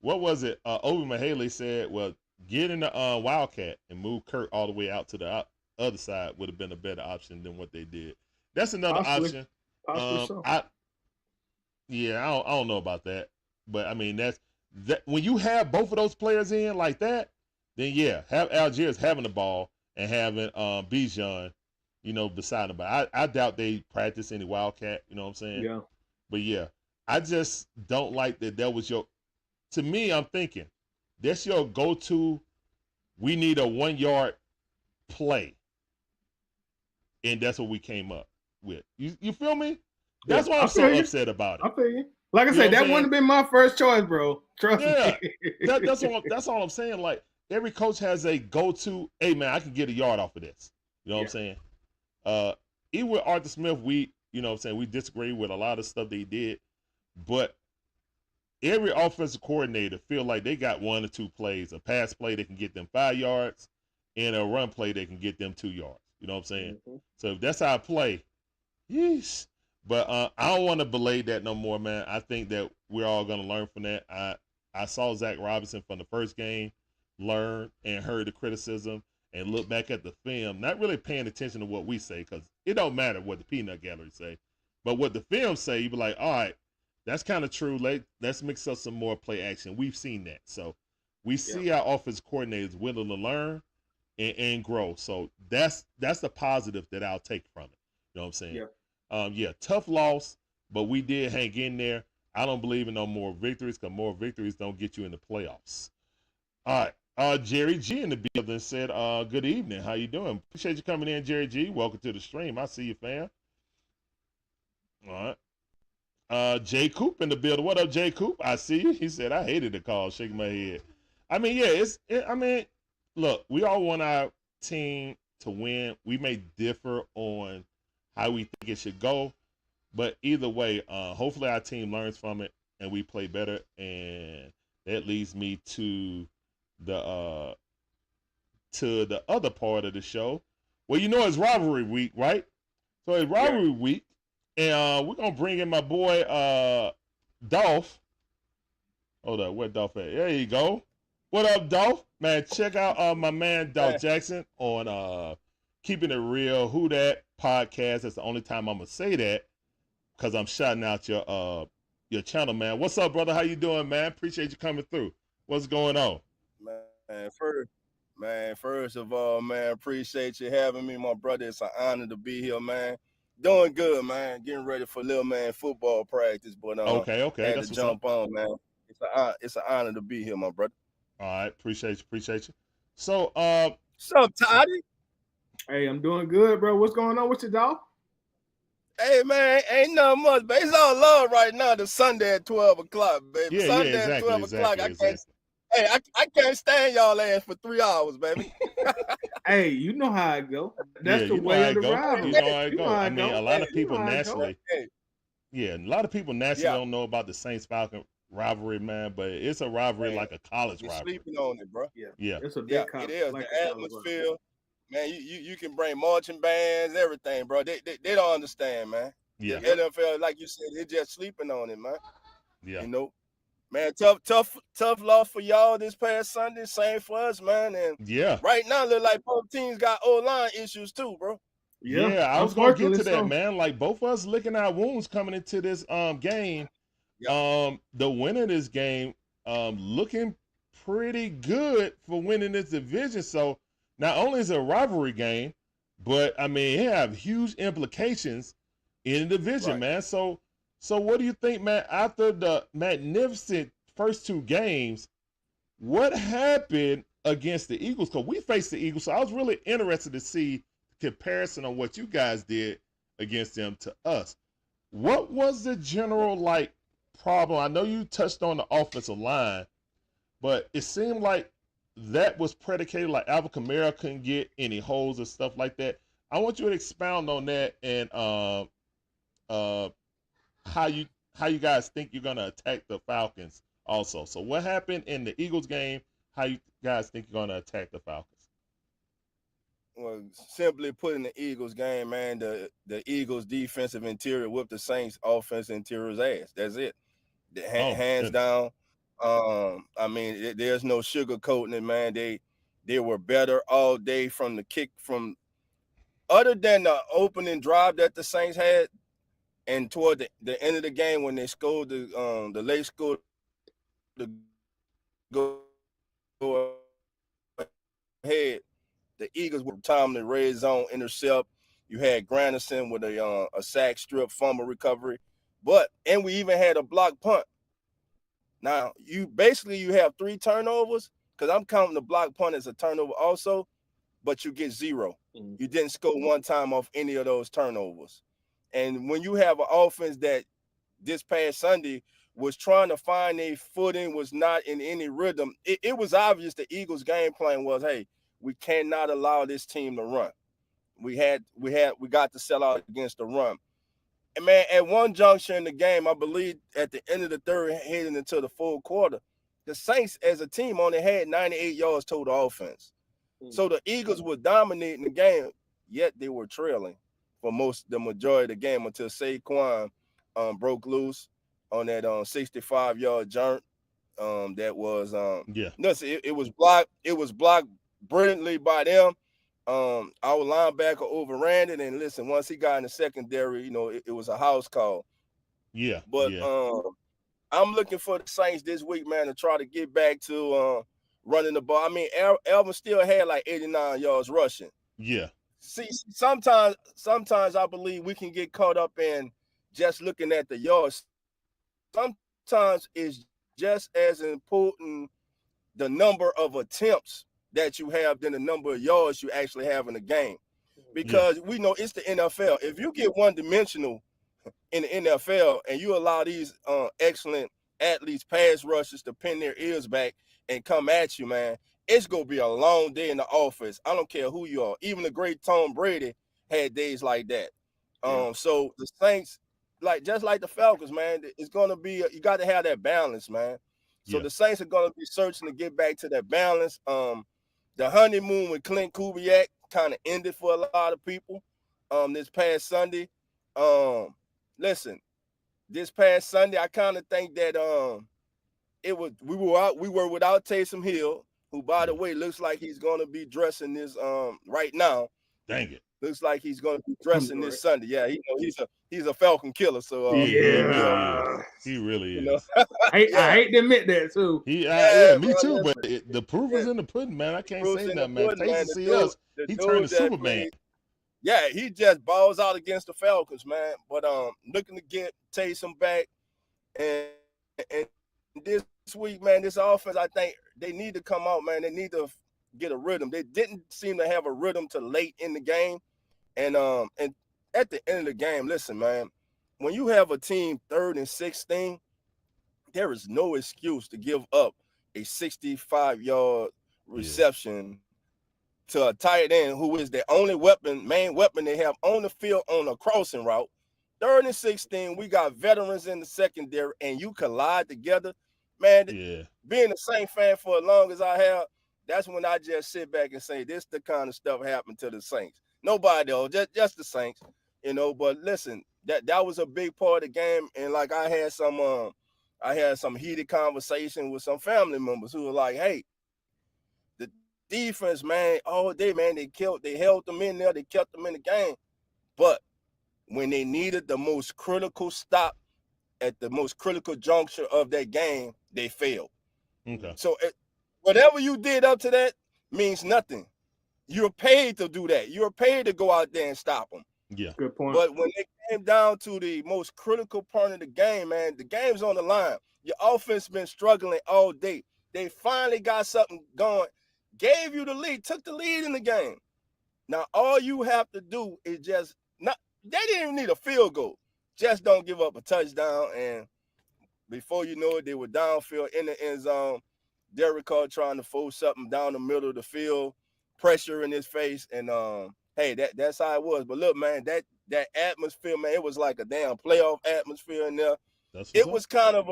what was it? Obi Mahaley said, well, get in the Wildcat and move Kirk all the way out to the other side would have been a better option than what they did. That's another option. Possibly so. I don't know about that, but I mean that when you have both of those players in like that, then yeah, have Algiers having the ball and having Bijan, beside him. But I doubt they practice any Wildcat. You know what I'm saying? Yeah. But yeah, I just don't like that was your. To me, I'm thinking that's your go-to. We need a 1 yard play, and that's what we came up with. You feel me? That's why I'm so upset about it. I feel you. Like I said, that wouldn't have been my first choice, bro. Trust me. That's all I'm saying. Like every coach has a go-to. Hey man, I can get a yard off of this. You know what I'm saying? Even with Arthur Smith, we disagree with a lot of stuff they did, but every offensive coordinator feel like they got 1 or 2 plays, a pass play that can get them 5 yards, and a run play that can get them 2 yards. You know what I'm saying? Mm-hmm. So if that's how I play, yeesh. But I don't want to belay that no more, man. I think that we're all going to learn from that. I saw Zach Robinson from the first game learn and heard the criticism and look back at the film, not really paying attention to what we say because it don't matter what the peanut gallery say. But what the film say, you be like, all right, that's kind of true. Let's mix up some more play action. We've seen that. So we see our offense coordinators willing to learn and grow. So that's the positive that I'll take from it. You know what I'm saying? Tough loss, but we did hang in there. I don't believe in no more victories because more victories don't get you in the playoffs. All right. Jerry G in the building said, good evening. How you doing? Appreciate you coming in, Jerry G. Welcome to the stream. I see you, fam. All right. Jay Coop in the building. What up, Jay Coop? I see you. He said, I hated the call. Shaking my head. I mean, look, we all want our team to win. We may differ on how we think it should go, but either way, hopefully our team learns from it and we play better. And that leads me to the other part of the show. Well, it's rivalry week, right? So it's rivalry week. And we're going to bring in my boy, Dolph. Hold up, where Dolph at? There you go. What up, Dolph? Man, check out my man, Dolph Jackson, on Keeping It Real, Who Dat podcast. That's the only time I'm going to say that because I'm shouting out your channel, man. What's up, brother? How you doing, man? Appreciate you coming through. What's going on? First of all, man, appreciate you having me, my brother. It's an honor to be here, man. Doing good, man. Getting ready for little man football practice, but okay. Had That's to jump on, man. It's an honor to be here, my brother. All right, appreciate you. So, what's up, Toddy? Hey, I'm doing good, bro. What's going on with you, dog? Hey, man, ain't nothing much, baby. It's all love right now. The Sunday at 12 o'clock, baby. Yeah, Sunday exactly, at 12 o'clock. Exactly. I can't stand y'all ass for 3 hours, baby. Hey, you know how it go. That's the way of the rivalry. You know how it go. I mean, a lot of people naturally. Yeah, a lot of people naturally don't know about the Saints-Falcon rivalry, man, but it's a rivalry like a college rivalry. Sleeping on it, bro. Yeah. It's a big it is. Like the atmosphere, man, you can bring marching bands, everything, bro. They don't understand, man. Yeah. The NFL, like you said, they're just sleeping on it, man. Yeah. Man, tough loss for y'all this past Sunday. Same for us, man. And right now, look like both teams got O-line issues too, bro. Yeah, I was gonna get to that, man. Like both of us licking our wounds coming into this game. The winner of this game looking pretty good for winning this division. So not only is it a rivalry game, but I mean it have huge implications in the division, man. So what do you think, man, after the magnificent first 2 games, what happened against the Eagles? Because we faced the Eagles, so I was really interested to see the comparison on what you guys did against them to us. What was the general, problem? I know you touched on the offensive line, but it seemed like that was predicated, like Alvin Kamara couldn't get any holes and stuff like that. I want you to expound on that and how you guys think you're gonna attack the Falcons also. So what happened in the Eagles game how you guys think you're gonna attack the Falcons? Well, simply putting the Eagles game, man, the Eagles defensive interior whooped the Saints offensive interior's ass. That's it. Hands down. I mean, there's no sugarcoating it, man. They were better all day from the kick from other than the opening drive that the Saints had, and toward the end of the game when they scored the late score to go ahead. The Eagles were timely red zone intercept. You had Granderson with a sack strip fumble recovery, and we even had a block punt. Now you have 3 turnovers because I'm counting the block punt as a turnover also, but you get 0. You didn't score one time off any of those turnovers. And when you have an offense that this past Sunday was trying to find a footing, was not in any rhythm, it was obvious the Eagles' game plan was, hey, we cannot allow this team to run. We got to sell out against the run. And man, at one juncture in the game, I believe at the end of the third, heading into the full quarter, the Saints as a team only had 98 yards total offense. So the Eagles were dominating the game, yet they were trailing for the majority of the game until Saquon broke loose on that 65-yard jump. That was listen, it was blocked. It was blocked brilliantly by them. Our linebacker overran it, and listen, once he got in the secondary, it was a house call. Yeah. But I'm looking for the Saints this week, man, to try to get back to running the ball. I mean, Elvin still had like 89 yards rushing. Yeah. See, sometimes I believe we can get caught up in just looking at the yards. Sometimes it's just as important the number of attempts that you have than the number of yards you actually have in the game. Because we know it's the NFL. If you get one-dimensional in the NFL and you allow these excellent athletes, pass rushers, to pin their ears back and come at you, man, it's going to be a long day in the office. I don't care who you are. Even the great Tom Brady had days like that. So the Saints, just like the Falcons, man, it's going to be, you got to have that balance, man. So the Saints are going to be searching to get back to that balance. The honeymoon with Clint Kubiak kind of ended for a lot of people this past Sunday. Listen, this past Sunday, I kind of think that we were without Taysom Hill, who, by the way, looks like he's going to be dressing this right now. Dang it. Looks like he's going to be dressing this Sunday. Yeah, he's a Falcon killer. So he really is. I hate to admit that too. Me too. But the proof is in the pudding, man. I can't say nothing, man. Taysom see us. He turned to Superman. Yeah, he just balls out against the Falcons, man. But looking to get Taysom back, and this week, man, this offense, I think they need to come out, man. They need to get a rhythm. They didn't seem to have a rhythm till late in the game. And at the end of the game, listen, man, when you have a team 3rd and 16, there is no excuse to give up a 65-yard reception to a tight end who is the only main weapon they have on the field on a crossing route. 3rd and 16, we got veterans in the secondary, and you collide together. Man, being a Saints fan for as long as I have, that's when I just sit back and say, this the kind of stuff happened to the Saints. Nobody else, just the Saints, But listen, that was a big part of the game, and like I had some heated conversation with some family members who were like, "Hey, the defense, man, all day, man, they held them in there, they kept them in the game, but when they needed the most critical stop at the most critical juncture of that game, they failed." Okay. So whatever you did up to that means nothing. You're paid to do that. You're paid to go out there and stop them. Yeah. Good point. But when it came down to the most critical part of the game, man, the game's on the line. Your offense been struggling all day. They finally got something going, gave you the lead, took the lead in the game. Now, all you have to do is they didn't even need a field goal. Just don't give up a touchdown. And before you know it, they were downfield in the end zone. Derek Carr trying to force something down the middle of the field, pressure in his face, and hey, that's how it was. But look, man, that atmosphere, man, it was like a damn playoff atmosphere in there. It was kind of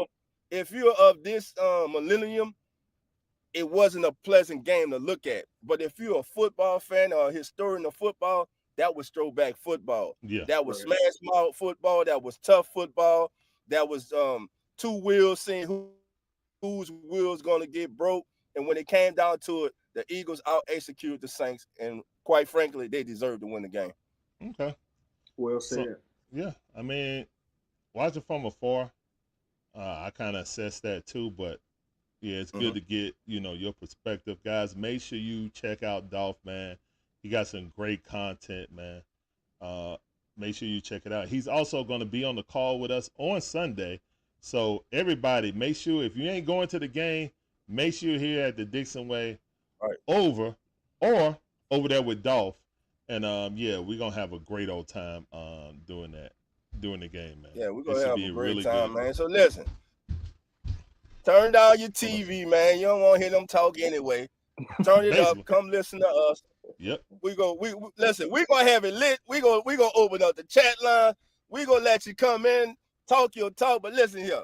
if you're of this millennium, it wasn't a pleasant game to look at. But if you're a football fan or a historian of football, that was throwback football. Yeah. That was smash mouth football. That was tough football. That was two wheels, seeing whose wheels going to get broke. And when it came down to it, the Eagles out-executed the Saints. And quite frankly, they deserved to win the game. Okay. Well said. So, yeah, I mean, watching from afar, I kind of assess that too. But yeah, it's good to get your perspective, guys. Make sure you check out Dolph, man. He got some great content, man. Make sure you check it out. He's also going to be on the call with us on Sunday. So everybody, make sure if you ain't going to the game, make sure you're here at the Dixon Way, over there with Dolph. And yeah, we're gonna have a great old time doing the game, man. Yeah, we're gonna have a great time, man. So listen, turn down your TV, man. You don't want to hear them talk anyway. Turn it up. Come listen to us. Yep. We listen. We're gonna have it lit. We gonna open up the chat line. We gonna let you come in, talk your talk. But listen here,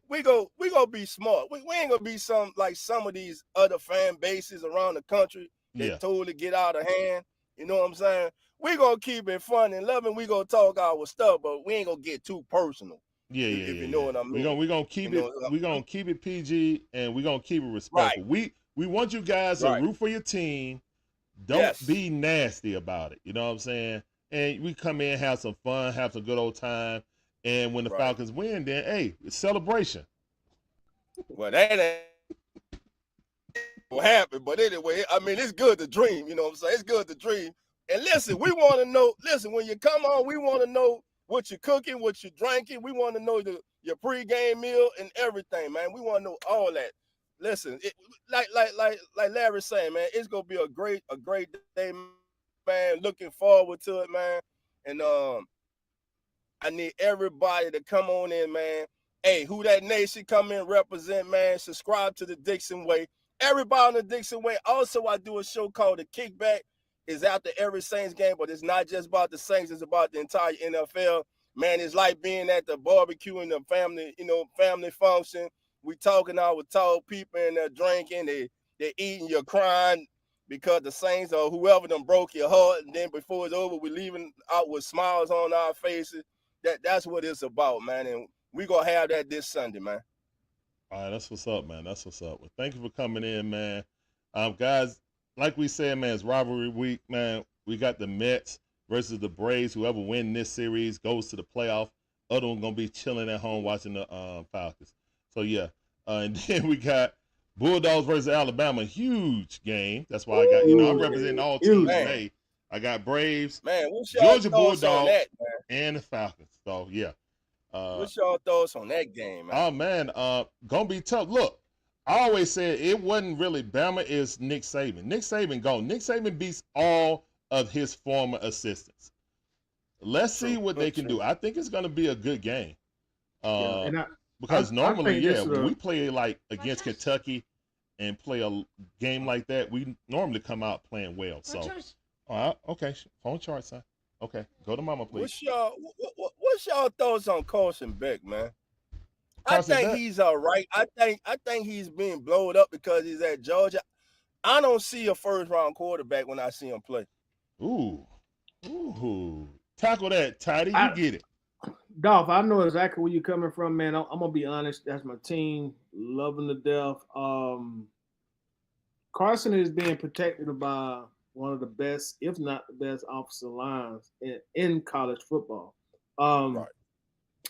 we gonna be smart. We ain't gonna be some of these other fan bases around the country that totally get out of hand. You know what I'm saying? We gonna keep it fun and loving. We gonna talk our stuff, but we ain't gonna get too personal. If you know what I mean. We gonna keep it. We gonna keep it PG and we gonna keep it respectful. Right. We want you guys to root for your team. Don't be nasty about it. You know what I'm saying? And we come in, have some fun, have some good old time. And when the Falcons win, then hey, it's celebration. Well, that ain't what happened. But anyway, I mean, it's good to dream. You know what I'm saying? It's good to dream. And listen, we want to know. Listen, when you come on, we want to know what you're cooking, what you're drinking. We want to know your pregame meal and everything, man. We want to know all that. Listen, like Larry's saying, man, it's gonna be a great day, man. Looking forward to it, man. And I need everybody to come on in, man. Hey, who that nation come in represent, man. Subscribe to the Dixon Way. Everybody on the Dixon Way. Also, I do a show called The Kickback. It's after every Saints game, but it's not just about the Saints. It's about the entire NFL. Man, it's like being at the barbecue and the family function. We talking out with tall people and they're drinking. They're eating, you're crying because the Saints or whoever them broke your heart. And then before it's over, we're leaving out with smiles on our faces. That's what it's about, man. And we're going to have that this Sunday, man. All right, that's what's up, man. That's what's up. Well, thank you for coming in, man. Guys, like we said, man, it's rivalry week, man. We got the Mets versus the Braves. Whoever wins this series goes to the playoff. Other one going to be chilling at home watching the Falcons. So, yeah. And then we got Bulldogs versus Alabama. Huge game. That's why I got, I'm representing all teams today. I got Braves, Georgia Bulldogs, and the Falcons. So, yeah. What's y'all thoughts on that game, man? Oh, man. Going to be tough. Look, I always said it wasn't really Bama. It's Nick Saban. Nick Saban gone. Nick Saban beats all of his former assistants. Let's see what they can do. I think it's going to be a good game. Because normally, when we play like against Kentucky and play a game like that, we normally come out playing well. So, okay, phone chart, son. Okay, go to mama, please. What's y'all thoughts on Carson Beck, man? Carson I think Beck? he's all right. I think he's being blown up because he's at Georgia. I don't see a first-round quarterback when I see him play. Ooh. Tackle that, T.D. You get it. Dolph, I know exactly where you're coming from, man. I'm gonna be honest. That's my team, loving to death. Carson is being protected by one of the best, if not the best, offensive lines in college football. Right.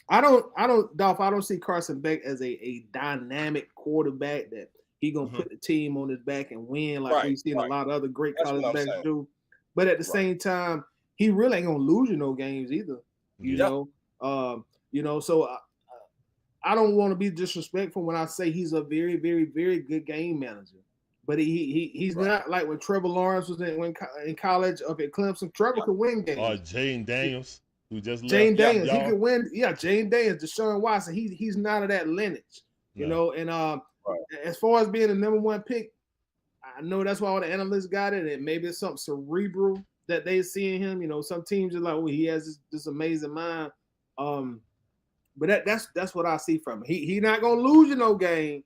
I don't see Carson Beck as a dynamic quarterback that he gonna put the team on his back and win like we've seen a lot of other great college backs do. But at the same time, he really ain't gonna lose you no games either. You know. So I don't want to be disrespectful when I say he's a very, very, very good game manager. But he's not like when Trevor Lawrence was in college up at Clemson. Trevor could win games. Or Jane Daniels, who just left. Jane Daniels, he could win. Yeah, Jane Daniels, Deshaun Watson. He's not of that lineage, you know. And as far as being the number one pick, I know that's why all the analysts got it, and maybe it's something cerebral that they see in him. You know, some teams are like, oh, he has this amazing mind. But that's what I see from him. He not gonna lose you no game,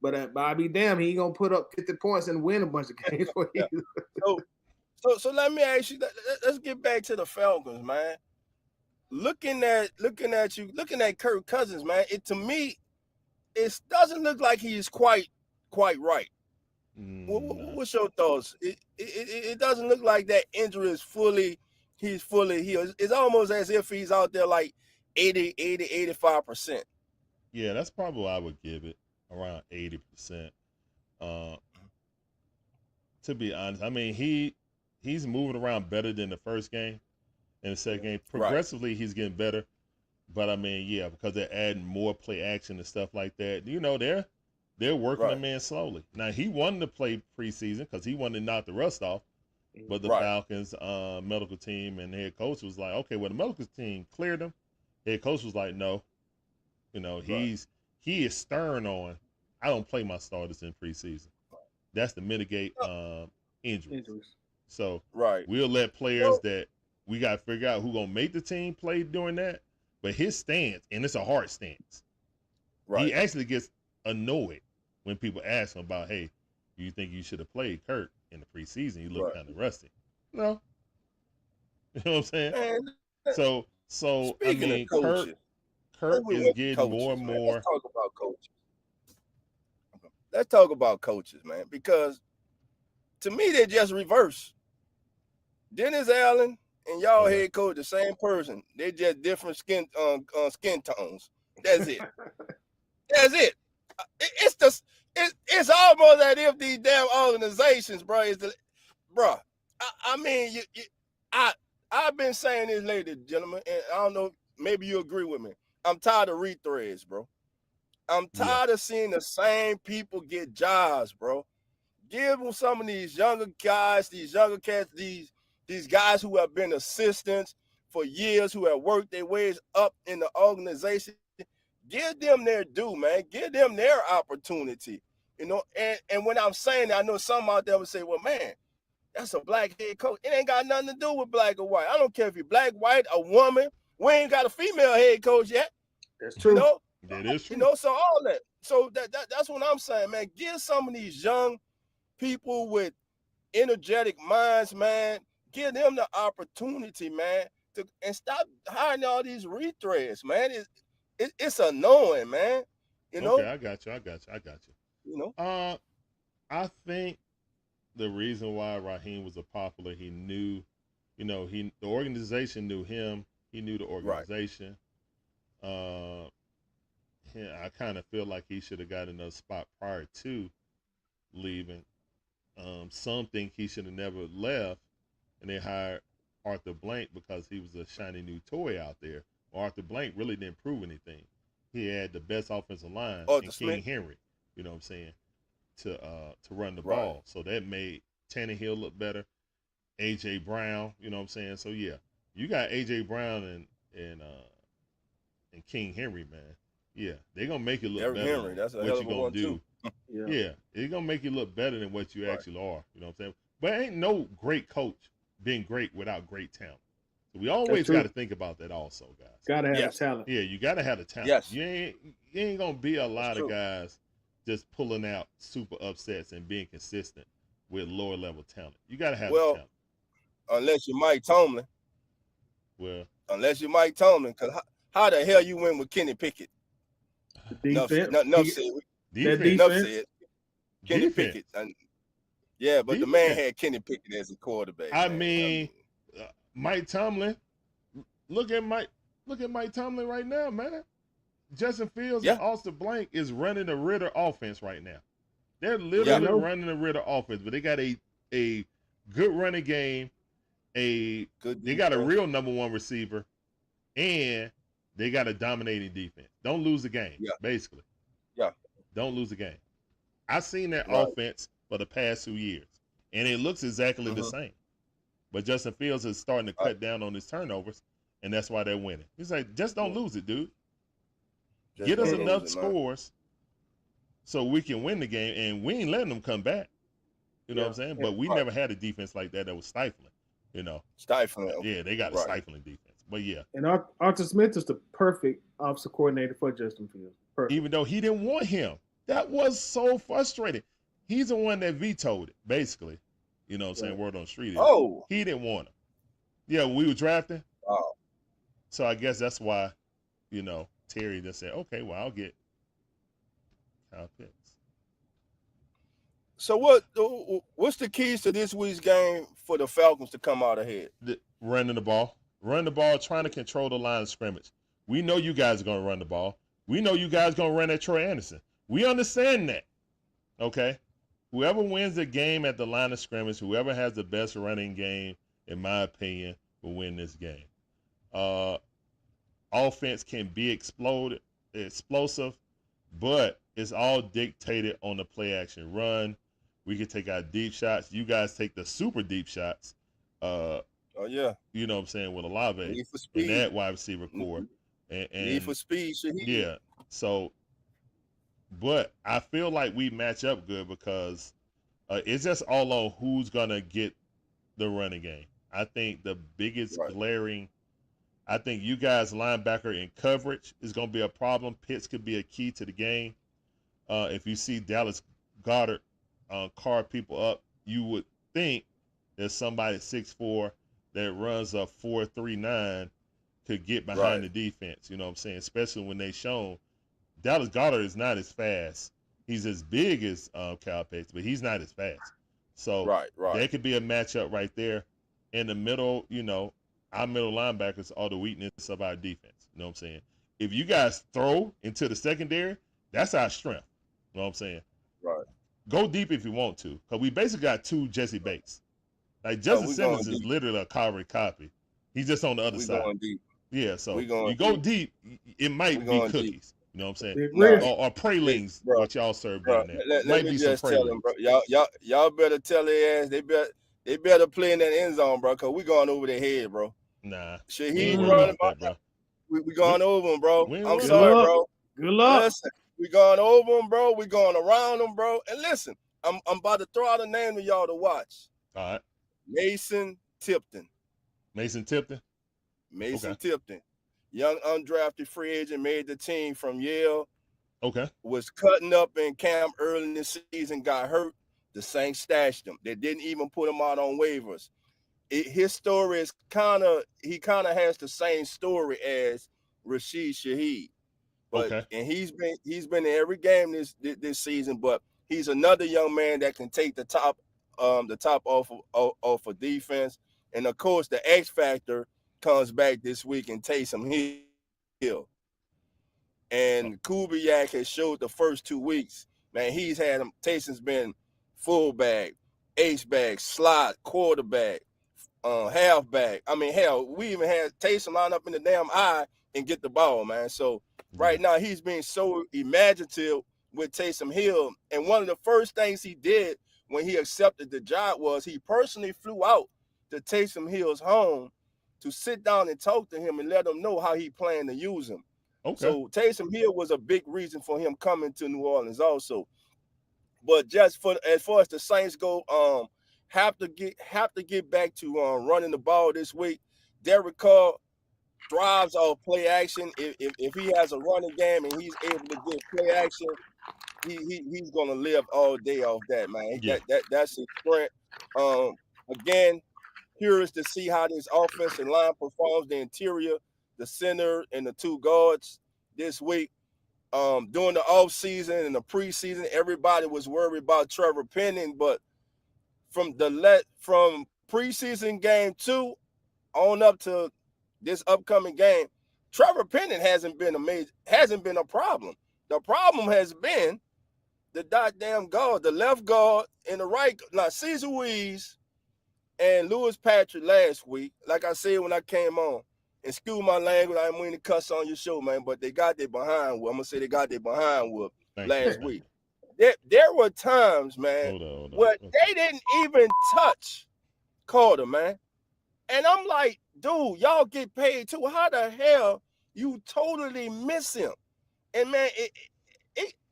But I'll be damned, he ain't gonna put up 50 points and win a bunch of games for you. So let me ask you. Let's get back to the Falcons, man. Looking at Kirk Cousins, man. To me, it doesn't look like he's quite right. What's your thoughts? It doesn't look like that injury is he's fully healed. It's almost as if he's out there like 85%. Yeah, that's probably what I would give it, around 80%. To be honest, I mean he's moving around better than the first game and the second game. Progressively, he's getting better. But I mean, yeah, because they're adding more play action and stuff like that. You know, they're working the man slowly. Now, he wanted to play preseason because he wanted to knock the rust off. But the Falcons medical team and the head coach was like, okay, well, the medical team cleared him. The head coach was like, no. You know, he is stern on, I don't play my starters in preseason. That's to mitigate injuries. So we'll let players that we got to figure out who going to make the team play during that. But his stance, and it's a hard stance, he actually gets annoyed when people ask him about, hey, do you think you should have played Kirk in the preseason? You look kind of rusty. No. You know what I'm saying? Man, so I mean, Kirk is getting coaches, more and more. Let's talk about coaches. Let's talk about coaches, man, because to me, they're just reverse. Dennis Allen and y'all head coach, the same person. They're just different skin tones. That's it. That's it. It's almost as if these damn organizations, bro. I mean, I've been saying this lately, gentlemen, and I don't know, maybe you agree with me. I'm tired of retreads, bro. I'm tired of seeing the same people get jobs, bro. Give them some of these younger guys, these younger cats, these guys who have been assistants for years, who have worked their ways up in the organization. Give them their due, man. Give them their opportunity. You know, and when I'm saying that, I know some out there would say, well, man, that's a black head coach. It ain't got nothing to do with black or white. I don't care if you're black, white, a woman. We ain't got a female head coach yet. That's true. You know? That is true. You know, so all that. So that's what I'm saying, man. Give some of these young people with energetic minds, man. Give them the opportunity, man, and stop hiring all these retreads, man. It's annoying, man. You know? Okay, I got you. You know? I think the reason why Raheem was a popular, he knew, you know, the organization knew him. He knew the organization. I kind of feel like he should have got another spot prior to leaving. Some think he should have never left, and they hired Arthur Blank because he was a shiny new toy out there. Arthur Blank really didn't prove anything. He had the best offensive line in King Henry, you know what I'm saying, to run the ball. So that made Tannehill look better. A.J. Brown, you know what I'm saying? So, yeah, you got A.J. Brown and King Henry, man. Yeah, they're going to make you look better Henry, that's what you're going to do. Yeah, it's going to make you look better than what you actually are, you know what I'm saying? But ain't no great coach being great without great talent. So we always got to think about that also, guys. Got to have the talent. Yeah, you got to have the talent. Yes. You ain't going to be a lot of guys just pulling out super upsets and being consistent with lower level talent. You got to have the talent. Unless you're Mike Tomlin. Unless you're Mike Tomlin, because how the hell you win with Kenny Pickett? Enough said. Kenny Pickett. Yeah, but the man had Kenny Pickett as a quarterback. I mean, Mike Tomlin. Look at Mike Tomlin right now, man. Justin Fields and Austin Blank is running the Ritter offense right now. They're literally running the Ritter offense, but they got a good running game. They got a real number one receiver, and they got a dominating defense. Don't lose the game, basically. Yeah. Don't lose the game. I've seen that offense for the past 2 years, and it looks exactly the same. But Justin Fields is starting to cut down on his turnovers, and that's why they're winning. He's like, just don't lose it, dude. Get us enough scores so we can win the game, and we ain't letting them come back. You know what I'm saying? But we never had a defense like that was stifling, you know. Stifling. Yeah, they got a stifling defense. But, yeah. And Arthur Smith is the perfect offensive coordinator for Justin Fields. Perfect. Even though he didn't want him. That was so frustrating. He's the one that vetoed it, basically. You know what I'm saying? Word on the street is Oh, he didn't want him. Yeah, we were drafting. oh. So I guess that's why, you know, Terry just said, okay, well, I'll get Kyle Pitts. So what's the keys to this week's game for the Falcons to come out ahead? Running the ball. Run the ball, trying to control the line of scrimmage. We know you guys are going to run the ball. We know you guys are going to run at Troy Anderson. We understand that. Okay? Whoever wins the game at the line of scrimmage, whoever has the best running game, in my opinion, will win this game. Offense can be explosive, but it's all dictated on the play action run. We can take our deep shots. You guys take the super deep shots. Oh yeah. You know what I'm saying, with Olave and that wide receiver core. And Need for speed, Shaheed. Yeah. So, but I feel like we match up good because it's just all on who's gonna get the running game. I think the biggest glaring, I think you guys linebacker in coverage is gonna be a problem. Pitts could be a key to the game. If you see Dallas Goedert card people up, you would think that somebody 6'4" that runs a 4.39 could get behind the defense. You know what I'm saying? Especially when they shown Dallas Goedert is not as fast. He's as big as Kyle Pitts, but he's not as fast. So there could be a matchup right there. In the middle, you know, our middle linebackers are the weakness of our defense. You know what I'm saying? If you guys throw into the secondary, that's our strength. You know what I'm saying? Right. Go deep if you want to, because we basically got two Jesse Bates. Like Justin Simmons is literally a Calvary copy. He's just on the other side. Going deep. Yeah, so you go deep, it might be cookies. Deep. You know what I'm saying? Or pralines, what y'all serve down there. Let me just tell them, bro. Y'all better tell their ass they better play in that end zone, bro, because we going over their head, bro. Nah. Shaheed running about that. We going over them, bro. I'm sorry, bro. Good luck. Listen, we going over them, bro. We going around them, bro. And listen, I'm about to throw out a name to y'all to watch. All right. Mason Tipton. Mason Tipton? Mason Tipton. Young undrafted free agent, made the team from Yale. Okay. Was cutting up in camp early in the season, got hurt. The Saints stashed him. They didn't even put him out on waivers. His story is he kind of has the same story as Rashid Shaheed. But and he's been in every game this season, but he's another young man that can take the top off of defense. And of course, the X factor comes back this week in Taysom Hill. And Kubiak has showed the first 2 weeks, man, he's had him. Taysom's been fullback, H-back, slot, quarterback, halfback. I mean, hell, we even had Taysom line up in the damn eye and get the ball, man. So right now he's being so imaginative with Taysom Hill. And one of the first things he did when he accepted the job was he personally flew out to Taysom Hill's home to sit down and talk to him and let him know how he planned to use him. So Taysom Hill was a big reason for him coming to New Orleans also. But just as far as the Saints go, have to get back to running the ball this week. Derek Carr thrives off play action. If he has a running game and he's able to get play action, he's gonna live all day off that, man. Yeah. That's his strength. Again, curious to see how this offensive line performs, the interior, the center, and the 2 guards this week. During the offseason and the preseason, everybody was worried about Trevor Penning, but from preseason game 2 on up to this upcoming game, Trevor Penning hasn't been a problem. The problem has been the goddamn guard, the left guard and the right. Now, Cesar Ruiz and Louis Patrick last week, like I said when I came on, excuse my language, I didn't mean to cuss on your show, man, but they got their behind with. I'm going to say they got their behind with last week. There were times, man, where they didn't even touch Carter, man. And I'm like, dude, y'all get paid too. How the hell you totally miss him? And, man, it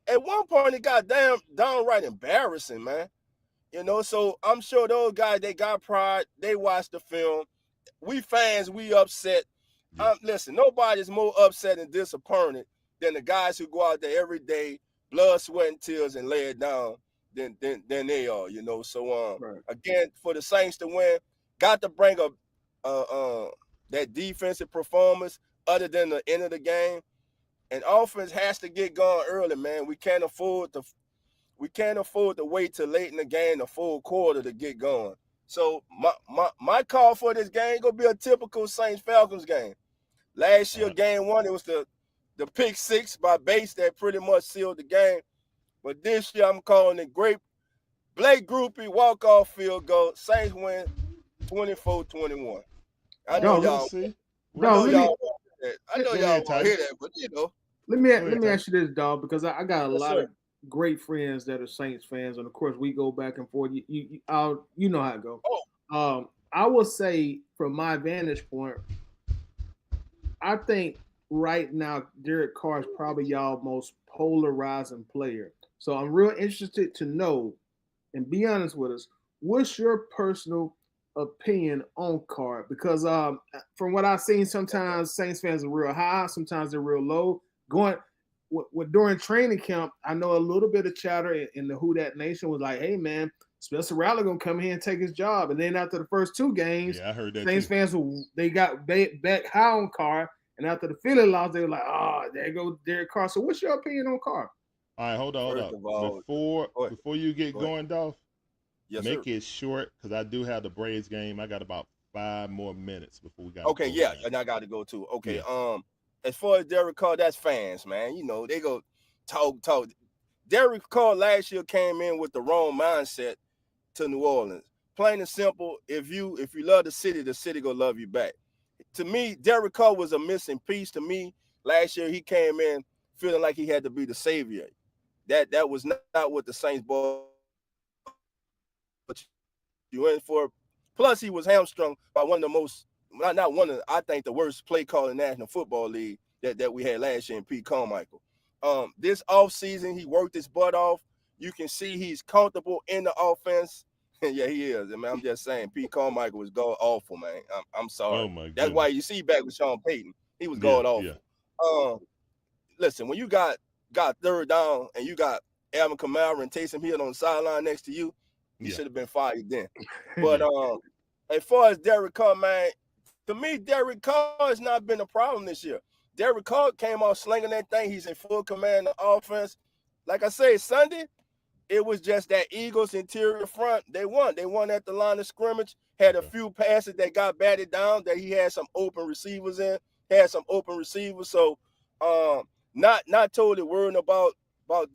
at one point, it got downright embarrassing, man. You know, so I'm sure those guys, they got pride. They watched the film. We fans, we upset. Listen, nobody's more upset and disappointed than the guys who go out there every day blood, sweat, and tears and lay it down than they are, you know. So Right. again, for the Saints to win, got to bring up that defensive performance other than the end of the game. And offense has to get going early, man. We can't afford to wait till late in the game, the full quarter, to get going. So my call for this game gonna be a typical Saints Falcons game. Last year, game one, it was the pick six by Bates that pretty much sealed the game. But this year, I'm calling it great Blake Groupie walk-off field goal. Saints win 24-21. I know y'all. I know y'all want to hear that, but you know. Let me ask you this, dog, because I got a lot of great friends that are Saints fans, and of course we go back and forth. You know how it goes. I will say, from my vantage point, I think right now Derek Carr is probably y'all most polarizing player. So I'm real interested to know, and be honest with us, what's your personal opinion on Carr? Because from what I've seen, sometimes Saints fans are real high, sometimes they're real low. During training camp, I know a little bit of chatter in the Who Dat Nation was like, "Hey man, Spencer Rattler gonna come here and take his job." And then after the first two games, I heard that Saints fans they got back high on Carr, and after the Philly loss, they were like, "Oh, there go Derek Carr." So what's your opinion on Carr? All right, hold on. Before you get going, Dolph, make it short, because I do have the Braves game. I got about 5 more minutes before we got. Okay, and I got to go too. Okay, as far as Derek Carr, that's fans, man. You know, they go talk. Derek Carr last year came in with the wrong mindset to New Orleans. Plain and simple, if you love the city gonna love you back. To me, Derek Carr was a missing piece to me. Last year, he came in feeling like he had to be the savior. That was not what the Saints ball you in for. Plus, he was hamstrung by one of the most, not one of, I think, the worst play call in the National Football League that we had last year in Pete Carmichael. This offseason, he worked his butt off. You can see he's comfortable in the offense. Yeah, he is. I mean, I'm just saying, Pete Carmichael was going awful, man. I'm sorry. Oh my That's why you see back with Sean Payton. He was going awful. Yeah. Listen, when you got third down and you got Alvin Kamara and Taysom Hill on the sideline next to you, you should have been fired then. But as far as Derek Carr, man, to me, Derek Carr has not been a problem this year. Derek Carr came out slinging that thing. He's in full command of offense. Like I say, Sunday, it was just that Eagles interior front. They won. They won at the line of scrimmage. Had a few passes that got batted down that he had some open receivers in. So not totally worrying about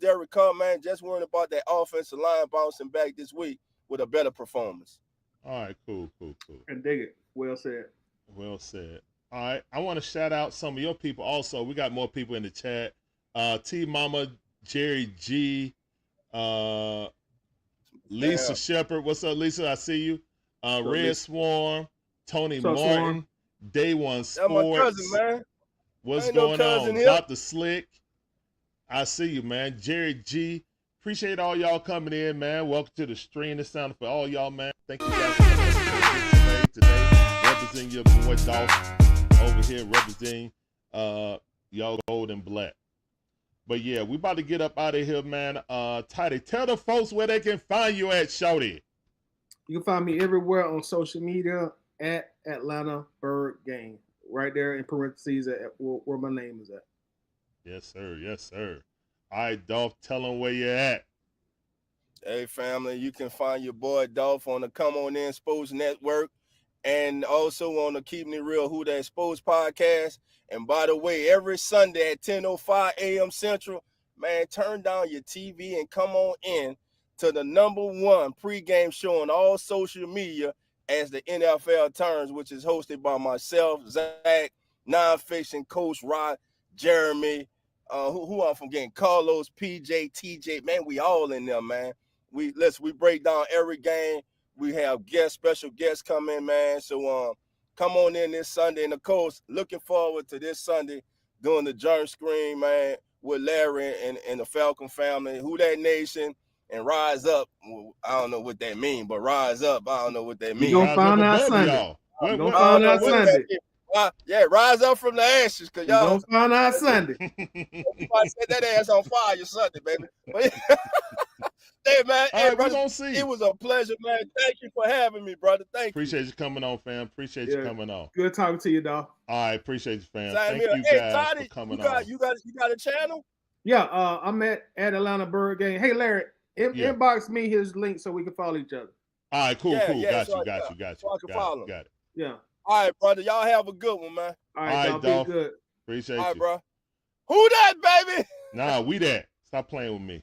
Derek Carr, man. Just worrying about that offensive line bouncing back this week with a better performance. All right, cool. And dig it. Well said. All right, I want to shout out some of your people also. We got more people in the chat. T Mama, Jerry G, Lisa Shepherd. What's up, Lisa? I see you. Red Swarm, Tony Martin, Day One Sports. That's my cousin, man. What's going on? Dr. Slick. I see you, man. Jerry G. Appreciate all y'all coming in, man. Welcome to the stream. This sound for all y'all, man. Thank you guys for coming today. Representing your boy Dolph over here, representing y'all gold and black. But yeah, we about to get up out of here, man. Tidy, tell the folks where they can find you at, shorty. You can find me everywhere on social media at Atlanta BirdGang. Right there in parentheses at where my name is at. Yes, sir. All right, Dolph, tell them where you're at. Hey, family, you can find your boy Dolph on the Come On In Sports Network and also on the Keeping It Real Who That Sports podcast. And by the way, every Sunday at 10:05 a.m. Central, man, turn down your TV and come on in to the #1 pregame show on all social media as the NFL turns, which is hosted by myself, Zach, Nonfiction, Coach Rod, Jeremy, who I'm forgetting, Carlos, PJ, TJ, man, we all in there, man. We break down every game. We have special guests come in, man. So come on in this Sunday. And of course, looking forward to this Sunday doing the germ screen, man, with Larry and the Falcon family, Who That Nation, and Rise Up. Well, I don't know what that means, but Rise Up, I don't know what that means. You're going to find out Sunday. Yeah, rise up from the ashes, cause We y'all gonna find out Sunday. everybody set that ass on fire Sunday, baby. But, hey man, All hey right, brother, we're gonna see. it was a pleasure, man. Thank you for having me, brother. Thank Appreciate you coming on, fam. Appreciate you coming on. Good talking to you, dog. All right, appreciate you, fam. Same Thank here. you Hey, guys Toddy, for coming you got a channel? Yeah, I'm at Atlanta BirdGang. Hey, Larry, Yeah. inbox me his link so we can follow each other. All right, cool. Yeah, Got so you. so I can follow. Got it. Yeah. All right, brother. Y'all have a good one, man. All right, Dolph. Dolph. Be good. Appreciate All right, you. bro. Who that, baby? Nah, we that. Stop playing with me.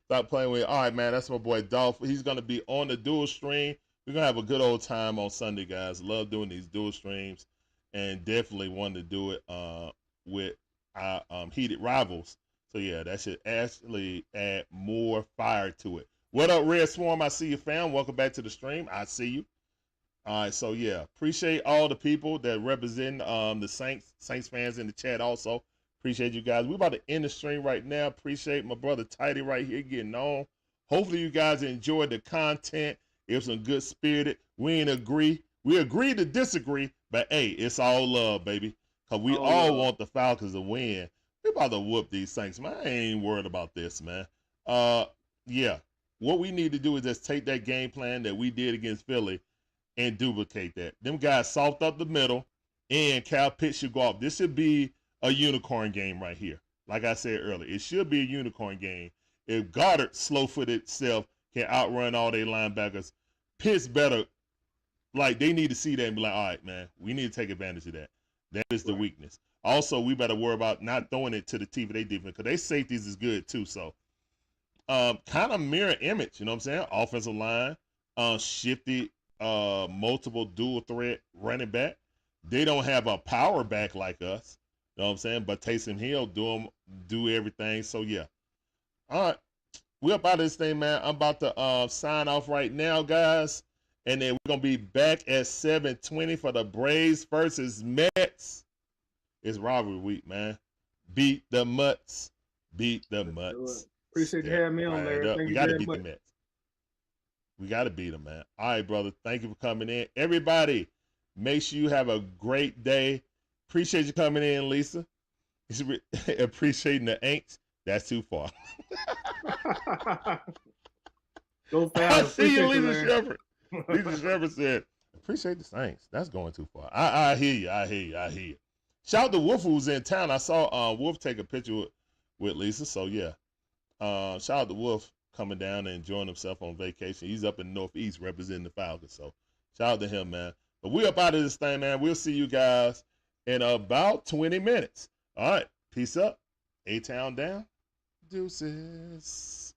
Stop playing with me. All right, man. That's my boy Dolph. He's gonna be on the dual stream. We're gonna have a good old time on Sunday, guys. Love doing these dual streams, and definitely wanted to do it with our heated rivals. So yeah, that should actually add more fire to it. What up, Red Swarm? I see you, fam. Welcome back to the stream. I see you. All right, so yeah, appreciate all the people that represent the Saints fans in the chat also. Appreciate you guys. We're about to end the stream right now. Appreciate my brother Tidy right here getting on. Hopefully you guys enjoyed the content. It was some good spirited. We ain't agree. We agree to disagree, but hey, it's all love, baby. Because we all want the Falcons to win. We're about to whoop these Saints, man. I ain't worried about this, man. Yeah. What we need to do is just take that game plan that we did against Philly and duplicate that. Them guys soft up the middle, and Cal Pitts should go off. This should be a unicorn game right here. Like I said earlier, it should be a unicorn game. If Goddard, slow-footed self, can outrun all their linebackers, Pitts better, like, they need to see that and be like, all right, man, we need to take advantage of that. That is the weakness. Also, we better worry about not throwing it to the teeth of their defense because their safeties is good too. So, kind of mirror image, you know what I'm saying? Offensive line, shifty, multiple dual threat running back. They don't have a power back like us. You know what I'm saying? But Taysom Hill do everything. So yeah. All right. We're about this thing, man. I'm about to sign off right now, guys. And then we're gonna be back at 7:20 for the Braves versus Mets. It's rivalry week, man. Beat the Mutts. Beat the Mutts. Appreciate you having me on, Larry. We gotta beat the Mets. We gotta beat them, man. All right, brother. Thank you for coming in. Everybody, make sure you have a great day. Appreciate you coming in, Lisa. Appreciating the ain'ts. That's too far. Go fast. I see you, Lisa Shepherd. Lisa Shepherd said, appreciate the Saints. That's going too far. I hear you. Shout out to Wolf who's in town. I saw Wolf take a picture with Lisa. So yeah. Shout out to Wolf coming down and enjoying himself on vacation. He's up in the Northeast representing the Falcons. So shout out to him, man. But we're up out of this thing, man. We'll see you guys in about 20 minutes. All right. Peace up. A-Town down. Deuces.